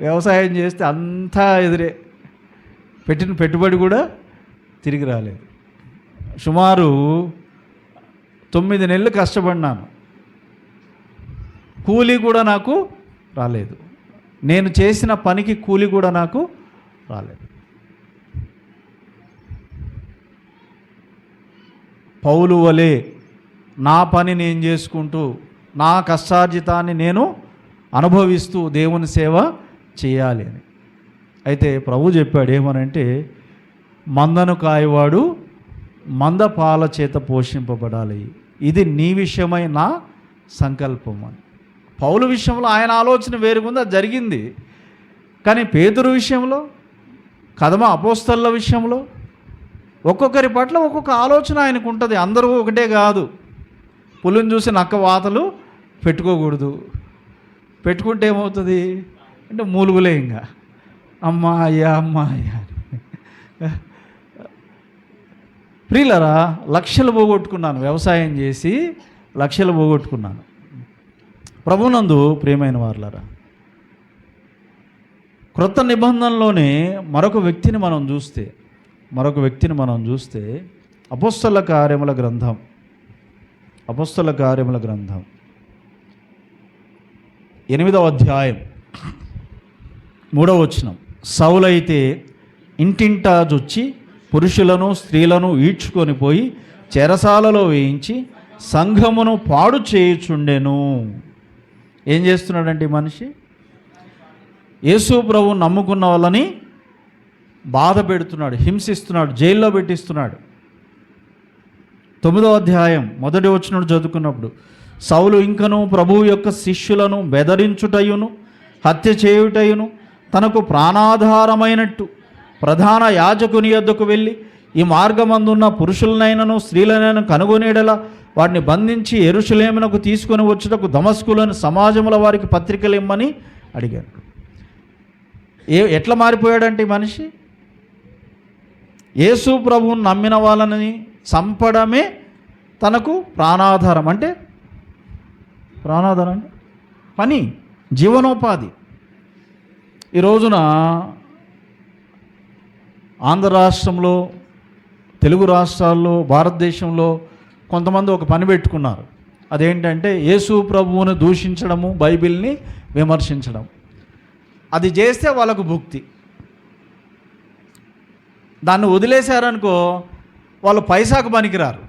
వ్యవసాయం చేస్తే అంతా ఎదురే, పెట్టిన పెట్టుబడి కూడా తిరిగి రాలేదు. సుమారు 9 నెలలు కష్టపడినాను, కూలీ కూడా నాకు రాలేదు. నేను చేసిన పనికి కూలీ కూడా నాకు రాలేదు. పౌలు వలె నా పని నేను చేసుకుంటూ, నా కష్టార్జితాన్ని నేను అనుభవిస్తూ దేవుని సేవ చేయాలి అని. అయితే ప్రభు చెప్పాడు ఏమనంటే, మందను కాయవాడు మంద పాల చేత పోషింపబడాలి, ఇది నీ విషయమై నా సంకల్పం అని. పౌలు విషయంలో ఆయన ఆలోచన వేరుగుంది, అది జరిగింది. కానీ పేతురు విషయంలో, కదమ అపోస్తలుల విషయంలో ఒక్కొక్కరి పట్ల ఒక్కొక్క ఆలోచన ఆయనకు ఉంటుంది. అందరూ ఒకటే కాదు. పులిని చూసి నక్క వాతలు పెట్టుకోకూడదు. పెట్టుకుంటే ఏమవుతుంది అంటే మూలుగులే, ఇంకా అమ్మాయ్యా. ప్రియులరా, లక్షలు పోగొట్టుకున్నాను, వ్యవసాయం చేసి లక్షలు పోగొట్టుకున్నాను. ప్రభునందు ప్రియమైన వారలారా, క్రొత్త నిబంధనలోనే మరొక వ్యక్తిని మనం చూస్తే అపోస్తలుల కార్యముల గ్రంథం 8వ అధ్యాయం 3వ వచనం. సౌలైతే ఇంటింటా జొచ్చి పురుషులను స్త్రీలను ఈడ్చుకొని పోయి చెరసాలలో వేయించి సంఘమును పాడు చేయుచుండెను. ఏం చేస్తున్నాడంటే ఈ మనిషి? యేసు ప్రభువు నమ్ముకున్న వాళ్ళని బాధ పెడుతున్నాడు, హింసిస్తున్నాడు, జైల్లో పెట్టిస్తున్నాడు. 9వ అధ్యాయం 1వ వచనం చదువుకున్నప్పుడు, సౌలు ఇంకను ప్రభువు యొక్క శిష్యులను బెదరించుటయును హత్య చేయుటయును తనకు ప్రాణాధారమైనట్టు ప్రధాన యాజకుని యొద్దకు వెళ్ళి, ఈ మార్గమందున్న పురుషులనైనను స్త్రీలనైనా కనుగొనేడలా వారిని బంధించి యెరూషలేమునకు తీసుకొని వచ్చుటకు దమస్కులోని సమాజముల వారికి పత్రికలు ఇమ్మని అడిగాడు. ఎట్లా మారిపోయాడంటే ఈ మనిషి? యేసు ప్రభువుని నమ్మిన వాళ్ళని చంపడమే తనకు ప్రాణాధారం. అంటే పని, జీవనోపాధి. ఈ రోజున ఆంధ్ర రాష్ట్రంలో, తెలుగు రాష్ట్రాల్లో, భారతదేశంలో కొంతమంది ఒక పని పెట్టుకున్నారు. అదేంటంటే యేసు ప్రభువును దూషించడము, బైబిల్ని విమర్శించడం. అది చేస్తే వాళ్ళకు భుక్తి. దాన్ని వదిలేశారనుకో వాళ్ళు పైసాకు పనికిరారు.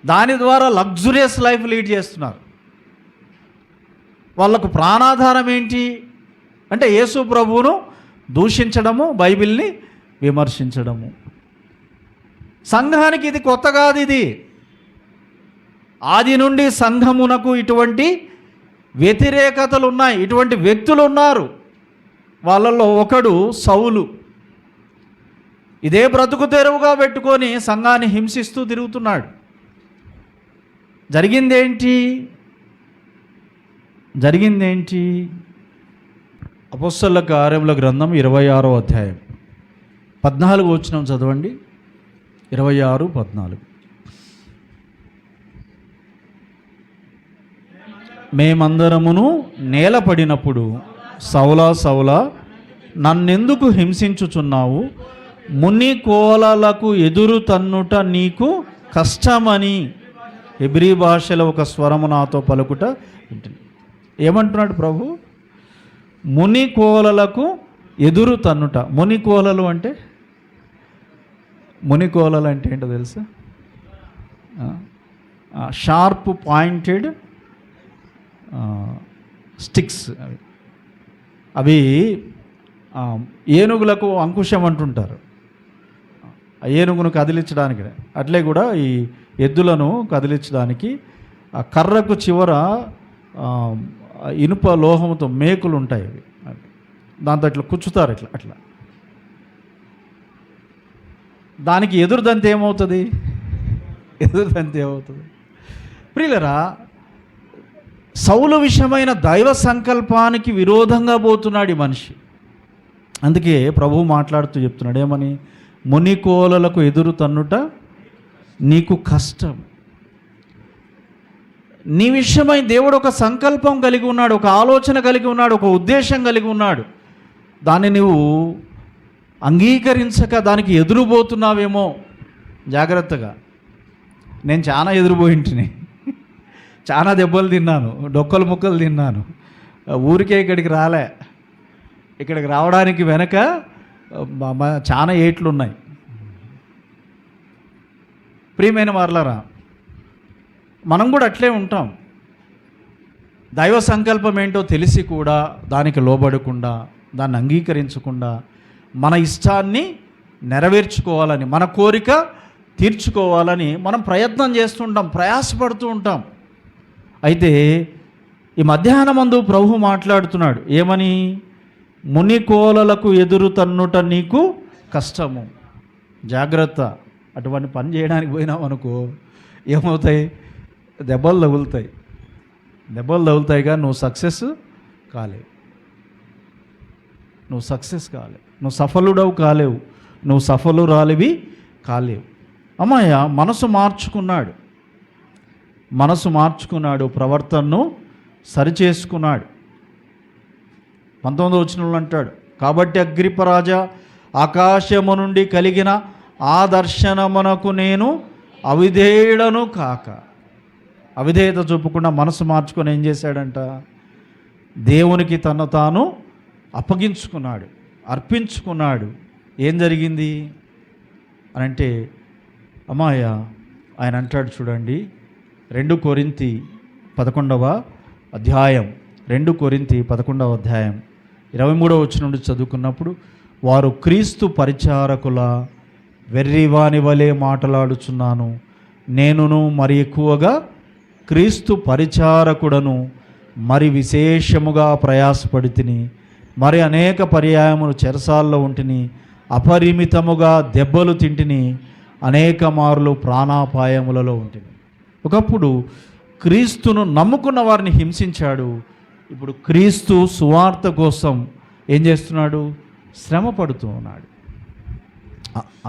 దాని ద్వారా లగ్జరియస్ లైఫ్ లీడ్ చేస్తున్నారు. వాళ్ళకు ప్రాణాధారం ఏంటి అంటే యేసు ప్రభువును దూషించడము, బైబిల్ని విమర్శించడము. సంఘానికి ఇది కొత్త కాదు. ఇది ఆది నుండి సంఘమునకు ఇటువంటి వ్యతిరేకతలు ఉన్నాయి, ఇటువంటి వ్యక్తులు ఉన్నారు. వాళ్ళల్లో ఒకడు సౌలు. ఇదే బ్రతుకు తెరువుగా పెట్టుకొని సంఘాన్ని హింసిస్తూ తిరుగుతున్నాడు. జరిగిందేంటి? అపోస్తలుల కార్యముల గ్రంథం 26వ అధ్యాయం 14 వచనం చదవండి. 26:14. మేమందరమును నేలపడినప్పుడు సౌలా సౌలా నన్నెందుకు హింసించుచున్నావు? ముని కోలలకు ఎదురు తన్నుట నీకు కష్టమని హెబ్రీ భాషలో ఒక స్వరము నాతో పలుకుట వింటుంది. ఏమంటున్నాడు ప్రభు? ముని కోలలకు ఎదురు తన్నుట. ముని కోలలు అంటే ఏంటో తెలుసా? Sharp pointed sticks. అవి ఏనుగులకు అంకుశం అంటుంటారు. ఆ ఏనుగును కదిలించడానికి, అట్లే కూడా ఈ ఎద్దులను కదిలించడానికి ఆ కర్రకు చివర ఇనుప లోహంతో మేకులు ఉంటాయి. అవి దాంతో ఇట్లా కుచ్చుతారు. అట్లా దానికి ఎదురుదంతే ఏమవుతుంది? ప్రియులరా, సౌలు విషయమైన దైవ సంకల్పానికి విరోధంగా పోతున్నాడు ఈ మనిషి. అందుకే ప్రభువు మాట్లాడుతూ చెప్తున్నాడు ఏమని? ముని కోలలకు ఎదురు తన్నుట నీకు కష్టం. నీ విషయమై దేవుడు ఒక సంకల్పం కలిగి ఉన్నాడు, ఒక ఆలోచన కలిగి ఉన్నాడు, ఒక ఉద్దేశం కలిగి ఉన్నాడు. దాన్ని నువ్వు అంగీకరించక దానికి ఎదురుపోతున్నావేమో. జాగ్రత్తగా. నేను చాలా ఎదురుపోయింటిని, చాలా దెబ్బలు తిన్నాను, డొక్కలు ముక్కలు తిన్నాను. ఊరికే ఇక్కడికి రాలే. ఇక్కడికి రావడానికి వెనక చాలా ఏట్లు ఉన్నాయి. ప్రియమైన వారలారా, మనం కూడా అట్లే ఉంటాం. దైవ సంకల్పం ఏంటో తెలిసి కూడా దానికి లోబడకుండా, దాన్ని అంగీకరించకుండా మన ఇష్టాన్ని నెరవేర్చుకోవాలని, మన కోరిక తీర్చుకోవాలని మనం ప్రయత్నం చేస్తుంటాం, ప్రయాసపడుతూ ఉంటాం. అయితే ఈ మధ్యాహ్నమందు ప్రభు మాట్లాడుతున్నాడు ఏమని? ముని కోలలకు ఎదురు తన్నుట నీకు కష్టము. జాగ్రత్త. అటువంటి పని చేయడానికి పోయినాం అనుకో ఏమవుతాయి? దెబ్బలు తగులుతాయిగా నువ్వు సక్సెస్ కాలేవు. నువ్వు సఫలుడవు కాలేవు, నువ్వు సఫలురాలివి కాలేవు. అమ్మాయ మనసు మార్చుకున్నాడు, ప్రవర్తనను సరిచేసుకున్నాడు. 19వ వచనంలో అంటాడు, కాబట్టి అగ్రిపరాజా, ఆకాశము నుండి కలిగిన ఆ దర్శనమునకు నేను అవిధేయుడను కాక. అవిధేయత చూపకుండా మనసు మార్చుకొని ఏం చేశాడంట? దేవునికి తను తాను అప్పగించుకున్నాడు, అర్పించుకున్నాడు. ఏం జరిగింది అని అంటే అమ్మాయ ఆయన అంటాడు చూడండి, 2 కొరింథీ 11వ అధ్యాయం 2 కొరింథీ 11వ అధ్యాయం 23వ వచనం నుండి చదువుకున్నప్పుడు, వారు క్రీస్తు పరిచారకుల వెర్రివాని వలె మాట్లాడుచున్నాను, నేనును మరి ఎక్కువగా క్రీస్తు పరిచారకుడను మరి విశేషముగా ప్రయాసపడి తిని, మరి అనేక పర్యాయములు చెరసాల్లో ఉంటిని, అపరిమితముగా దెబ్బలు తింటిని, అనేక మార్లు ప్రాణాపాయములలో ఉంటిని. ఒకప్పుడు క్రీస్తును నమ్ముకున్న వారిని హింసించాడు. ఇప్పుడు క్రీస్తు సువార్త కోసం ఏం చేస్తున్నాడు? శ్రమ పడుతూ ఉన్నాడు.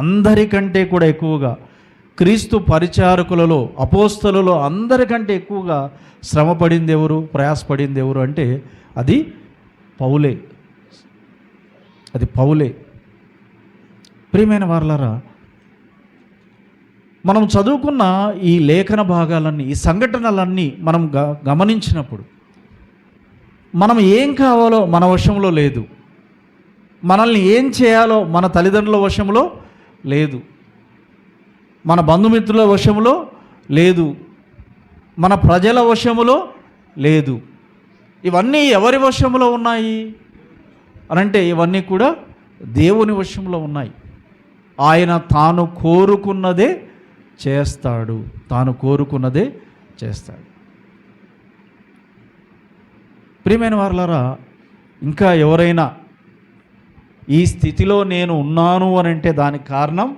అందరికంటే కూడా ఎక్కువగా క్రీస్తు పరిచారకులలో, అపోస్తలులో అందరికంటే ఎక్కువగా శ్రమ పడింది ఎవరు, ప్రయాసపడింది ఎవరు అంటే అది పౌలే. ప్రియమైన వారలారా, మనం చదువుకున్న ఈ లేఖన భాగాలన్నీ, ఈ సంఘటనలన్నీ మనం గమనించినప్పుడు మనం ఏం కావాలో మన వశంలో లేదు, మనల్ని ఏం చేయాలో మన తల్లిదండ్రుల వశంలో లేదు, మన బంధుమిత్రుల వశంలో లేదు, మన ప్రజల వశములో లేదు. ఇవన్నీ ఎవరి వశంలో ఉన్నాయి అనంటే ఇవన్నీ కూడా దేవుని వశంలో ఉన్నాయి. ఆయన తాను కోరుకున్నదే చేస్తాడు, తాను కోరుకున్నదే చేస్తాడు. ప్రియమైన వారలారా, ఇంకా ఎవరైనా ఈ స్థితిలో నేను ఉన్నాను అని అంటే దానికి కారణం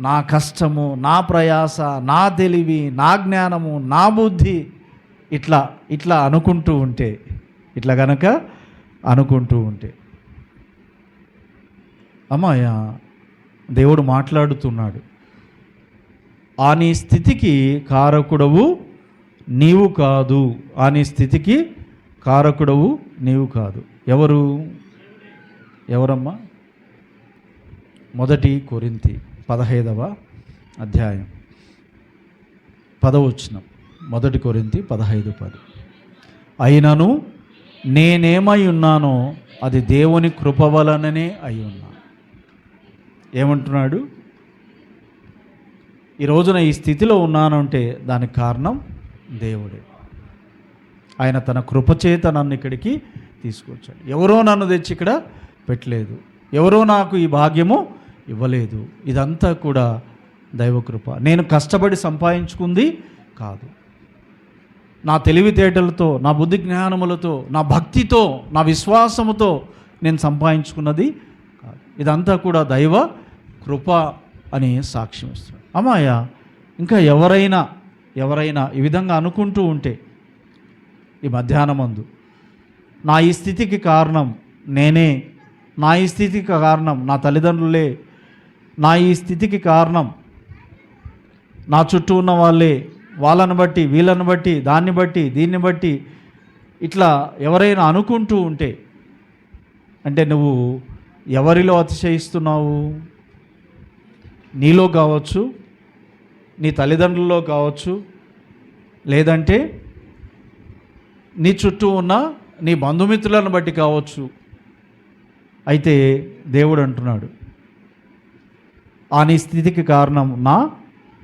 నా కష్టము, నా ప్రయాస, నా తెలివి, నా జ్ఞానము, నా బుద్ధి, ఇట్లా అనుకుంటూ ఉంటే, ఇట్లా గనక అనుకుంటూ ఉంటే, అమ్మాయ దేవుడు మాట్లాడుతున్నాడు. ఆ నీ స్థితికి కారకుడవు నీవు కాదు, ఆ నీ స్థితికి కారకుడవు నీవు కాదు. ఎవరమ్మా? 1 కొరింథీ 15వ అధ్యాయం 10వ వచనం. 1 కొరింథీ 15:10. అయినను నేనేమై ఉన్నానో అది దేవుని కృప వలననే అయి ఉన్నా. ఏమంటున్నాడు? ఈ రోజున ఈ స్థితిలో ఉన్నానంటే దానికి కారణం దేవుడే. ఆయన తన కృపచేత నన్ను ఇక్కడికి తీసుకొచ్చాడు. ఎవరో నన్ను తెచ్చి ఇక్కడ పెట్టలేదు, ఎవరో నాకు ఈ భాగ్యము ఇవ్వలేదు. ఇదంతా కూడా దైవకృప. నేను కష్టపడి సంపాదించుకుంది కాదు, నా తెలివితేటలతో, నా బుద్ధి జ్ఞానములతో, నా భక్తితో, నా విశ్వాసముతో నేను సంపాదించుకున్నది కాదు. ఇదంతా కూడా దైవ కృప అని సాక్ష్యం ఇస్తున్నాడు. అమ్మాయ, ఇంకా ఎవరైనా ఈ విధంగా అనుకుంటూ ఉంటే ఈ మధ్యాహ్నమందు నా ఈ స్థితికి కారణం నేనే, నా ఈ స్థితికి కారణం నా తల్లిదండ్రులే, నా ఈ స్థితికి కారణం నా చుట్టూ ఉన్న వాళ్ళే, వాళ్ళని బట్టి వీళ్ళని బట్టి దాన్ని బట్టి దీన్ని బట్టి, ఇట్లా ఎవరైనా అనుకుంటూ ఉంటే అంటే నువ్వు ఎవరిలో అతిశయిస్తున్నావు? నీలో కావచ్చు, నీ తల్లిదండ్రుల్లో కావచ్చు, లేదంటే నీ చుట్టూ ఉన్న నీ బంధుమిత్రులను బట్టి కావచ్చు. అయితే దేవుడు అంటున్నాడు, ఆ నీ స్థితికి కారణం నా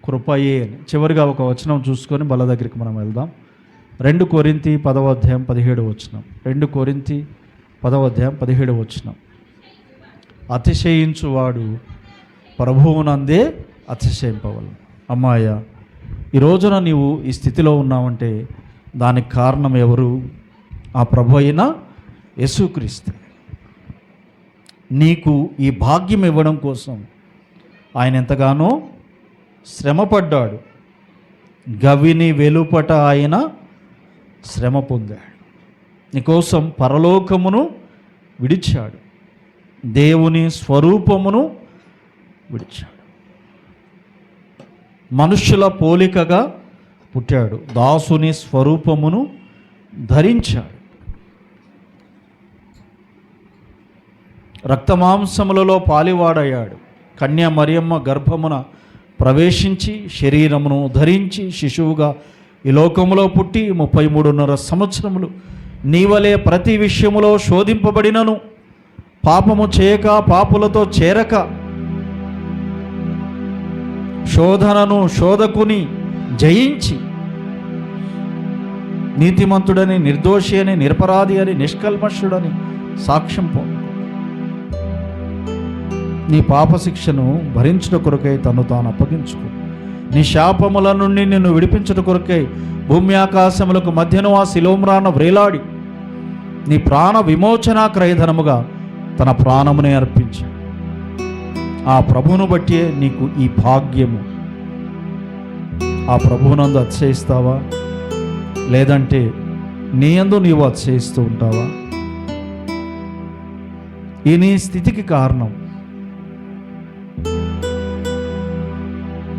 కృపయే అని. చివరిగా ఒక వచనం చూసుకొని బల దగ్గరికి మనం వెళ్దాం. 2 కొరింథీ 10వ అధ్యాయం 17వ వచనం. 2 కొరింథీ 10వ అధ్యాయం 17వ వచనం. అతిశయించువాడు ప్రభువునందే అతిశయింపవలను. అమ్మాయ, ఈ రోజున నీవు ఈ స్థితిలో ఉన్నావంటే దానికి కారణం ఎవరు? ఆ ప్రభు అయిన యేసుక్రీస్తు. నీకు ఈ భాగ్యం ఇవ్వడం కోసం ఆయన ఎంతగానో శ్రమపడ్డాడు. గవిని వెలుపట ఆయన శ్రమ పొందాడు. నీకోసం పరలోకమును విడిచాడు, దేవుని స్వరూపమును విడిచాడు, మనుష్యుల పోలికగా పుట్టాడు, దాసుని స్వరూపమును ధరించాడు, రక్తమాంసములలో పాలివాడయ్యాడు, కన్య మరియమ్మ గర్భమున ప్రవేశించి శరీరమును ధరించి శిశువుగా ఈ లోకములో పుట్టి 33.5 సంవత్సరములు నీవలే ప్రతి విషయములో శోధింపబడినను పాపము చేయక పాపులతో చేరక శోధనను శోధకుని జయించి నీతిమంతుడని, నిర్దోషి అని, నిరపరాధి అని, నిష్కల్మషుడని సాక్ష్యం పొందు. నీ పాప శిక్షను భరించుట కొరకై తను తాను అప్పగించుకో. నీ శాపముల నుండి నిన్ను విడిపించుట కొరకై భూమి ఆకాశములకు మధ్యను ఆ శిలోమ్రాన వ్రేలాడి నీ ప్రాణ విమోచన క్రయధనముగా తన ప్రాణమునే అర్పించాడు. ఆ ప్రభువును బట్టే నీకు ఈ భాగ్యము. ఆ ప్రభువునందు అతిశయిస్తావా? లేదంటే నీ యందు నీవు అతిశయిస్తూ ఉంటావా? ఈ నీ స్థితికి కారణం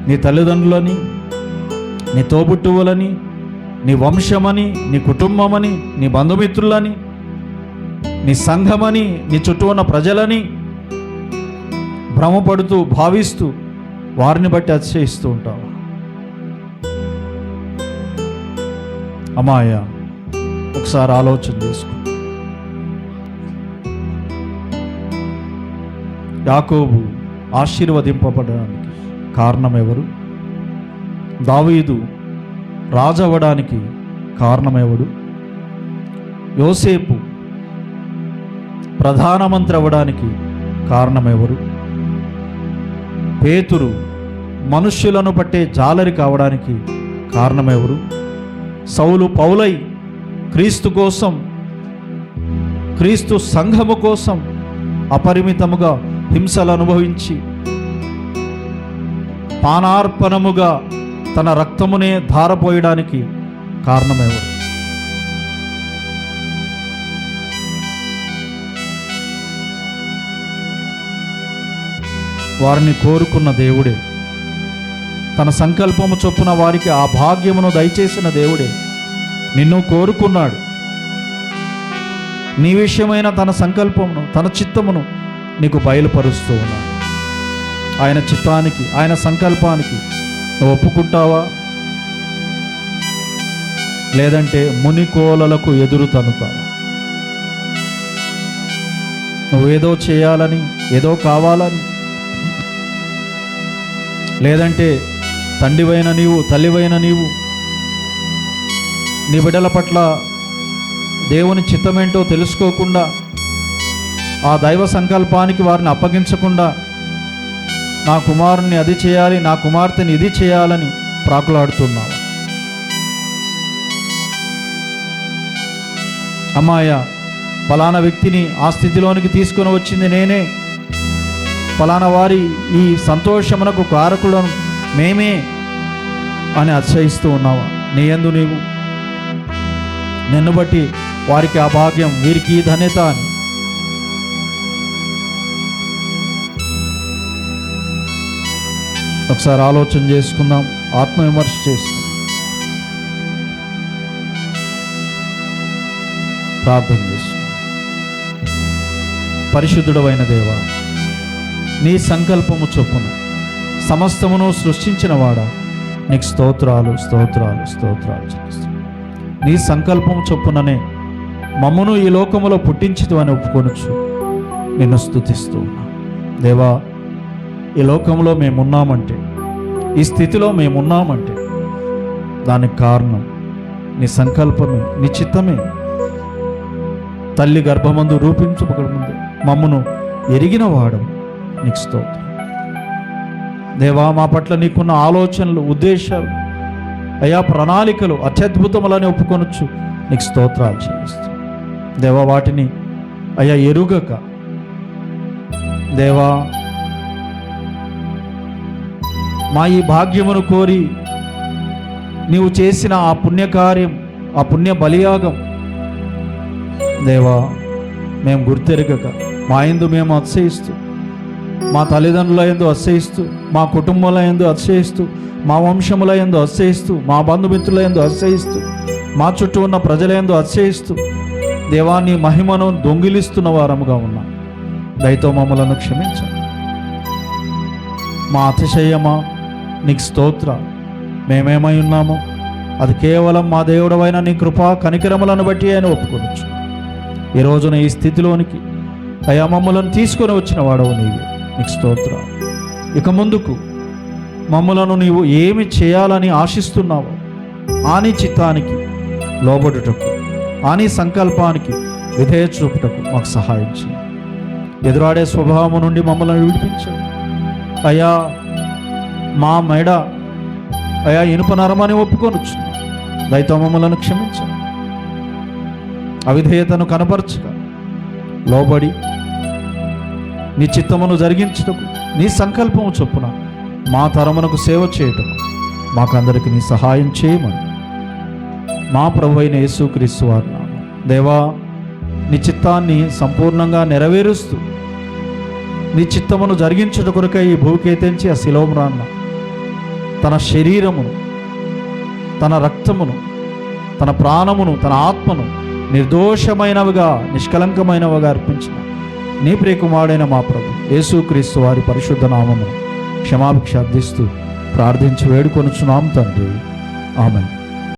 నీ తల్లిదండ్రులని, నీ తోబుట్టువులని, నీ వంశమని, నీ కుటుంబమని, నీ బంధుమిత్రులని, నీ సంఘమని, నీ చుట్టూ ఉన్న ప్రజలని, భ్రమపడుతూ భావిస్తూ వారిని బట్టి అతిశయిస్తూ ఉంటావు. అమ్మాయ, ఒకసారి ఆలోచన చేసుకో. యాకోబు ఆశీర్వదింపబడడానికి కారణం ఎవరు? దావీదు రాజవ్వడానికి కారణమెవడు? యోసేపు ప్రధానమంత్రి అవ్వడానికి కారణమెవరు? పేతురు మనుష్యులను పట్టే జాలరి కావడానికి కారణమెవరు? సౌలు పౌలై క్రీస్తు కోసం, క్రీస్తు సంఘము కోసం అపరిమితముగా హింసలు అనుభవించి పానార్పణముగా తన రక్తమునే ధారపోయడానికి కారణమెవరు? వారిని కోరుకున్న దేవుడే, తన సంకల్పము చొప్పున వారికి ఆ భాగ్యమును దయచేసిన దేవుడే నిన్ను కోరుకున్నాడు. నీ విషయమైన తన సంకల్పమును, తన చిత్తమును నీకు బయలుపరుస్తూ ఉన్నాడు. ఆయన చిత్తానికి, ఆయన సంకల్పానికి నువ్వు ఒప్పుకుంటావా? లేదంటే మునికోలలకు ఎదురు తనుతావా? నువ్వేదో చేయాలని, ఏదో కావాలని, లేదంటే తండ్రివైన నీవు, తల్లివైన నీవు నీ బిడ్డల పట్ల దేవుని చిత్తమేంటో తెలుసుకోకుండా, ఆ దైవ సంకల్పానికి వారిని అప్పగించకుండా, నా కుమారుణ్ణి అది చేయాలి, నా కుమార్తెని ఇది చేయాలని ప్రాకులాడుతున్నావు. అమ్మాయ, ఫలానా వ్యక్తిని ఆ స్థితిలోనికి తీసుకొని వచ్చింది నేనే, ఫలానా వారి ఈ సంతోషమునకు కారకులను మేమే అని అతిశయిస్తూ ఉన్నావా? నీ యందు నీవు, నిన్ను బట్టి వారికి ఆ భాగ్యం, వీరికి ఈ ధన్యత అని. ఒకసారి ఆలోచన చేసుకుందాం, ఆత్మవిమర్శ చేసుకుందాం, ప్రార్థన చేసుకుందాం. పరిశుద్ధుడవైన దేవా, నీ సంకల్పము చొప్పున సమస్తమును సృష్టించిన వాడా, నీకు స్తోత్రాలు స్తోత్రాలు స్తోత్రాలు చేస్తున్నాను. నీ సంకల్పము చొప్పుననే మమ్మను ఈ లోకములో పుట్టించిదు అని ఒప్పుకొనొచ్చు నిన్ను స్తుతిస్తూ ఉన్నా. దేవా, ఈ లోకంలో మేమున్నామంటే, ఈ స్థితిలో మేమున్నామంటే దానికి కారణం నీ సంకల్పమే, నీ చిత్తమే. తల్లి గర్భమందు రూపించబడముందే మమ్మను ఎరిగిన వాడు, నీకు స్తోత్రం. దేవా, మా పట్ల నీకున్న ఆలోచనలు, ఉద్దేశాలు, అయా ప్రణాళికలు అత్యద్భుతములని ఒప్పుకొనొచ్చు, నీకు స్తోత్రాలు చెల్లిస్తాం. దేవా, వాటిని అయా ఎరుగక, దేవా మా ఈ భాగ్యమును కోరి నీవు చేసిన ఆ పుణ్యకార్యం, ఆ పుణ్య బలియాగం దేవా మేము గుర్తెరగక మా యందు మేము అతిశయిస్తూ, మా తల్లిదండ్రుల యందు అతిశయిస్తూ, మా కుటుంబాల యందు అతిశయిస్తూ, మా వంశముల యందు అతిశయిస్తూ, మా బంధుమిత్రుల యందు అతిశయిస్తూ, మా చుట్టూ ఉన్న ప్రజల యందు అతిశయిస్తూ దేవా నీ మహిమను దొంగిలిస్తున్న వారముగా ఉన్నాం. దయతో మమ్మలను క్షమించండి. మా అతిశయమా, నీకు స్తోత్ర. మేమేమై ఉన్నామో అది కేవలం మా దేవుడవైన నీ కృపా కనికరములను బట్టి అని ఒప్పుకొనొచ్చు. ఈ రోజున ఈ స్థితిలోనికి అయా మమ్మలను తీసుకొని వచ్చిన వాడవు నీవే, నీకు స్తోత్ర. ఇక ముందుకు మమ్మలను నీవు ఏమి చేయాలని ఆశిస్తున్నావో ఆ నీ చిత్తానికి లోబడుటకు, ఆ నీ సంకల్పానికి విధేయ చూపుటకు మాకు సహాయం చేయి. ఎదురాడే స్వభావం నుండి మమ్మల్ని విడిపించండి. అయా మా మెడ అయా ఇనుప నరమని ఒప్పుకొనొచ్చు, దయతో మమ్మలను క్షమించండి. అవిధేయతను కనపరచక లోబడి నీ చిత్తమును జరిగించుటకు, నీ సంకల్పము చొప్పున మా తరమునకు సేవ చేయుటకు మాకందరికి నీ సహాయం చేయమని మా ప్రభువైన యేసుక్రీస్తు వారి నామమున దేవా, నీ చిత్తాన్ని సంపూర్ణంగా నెరవేరుస్తూ నీ చిత్తమును జరిగించుట కొరకై ఈ భూకేతించి ఆ శిలోమురాన్న తన శరీరమును, తన రక్తమును, తన ప్రాణమును, తన ఆత్మను నిర్దోషమైనవిగా, నిష్కలంకమైనవిగా అర్పించిన నీ ప్రియకుమారుడైన మా ప్రభు యేసుక్రీస్తు వారి పరిశుద్ధ నామము క్షమాభిక్ష అర్థిస్తూ ప్రార్థించి వేడుకొనుచున్నాం తండ్రి. ఆమేన్.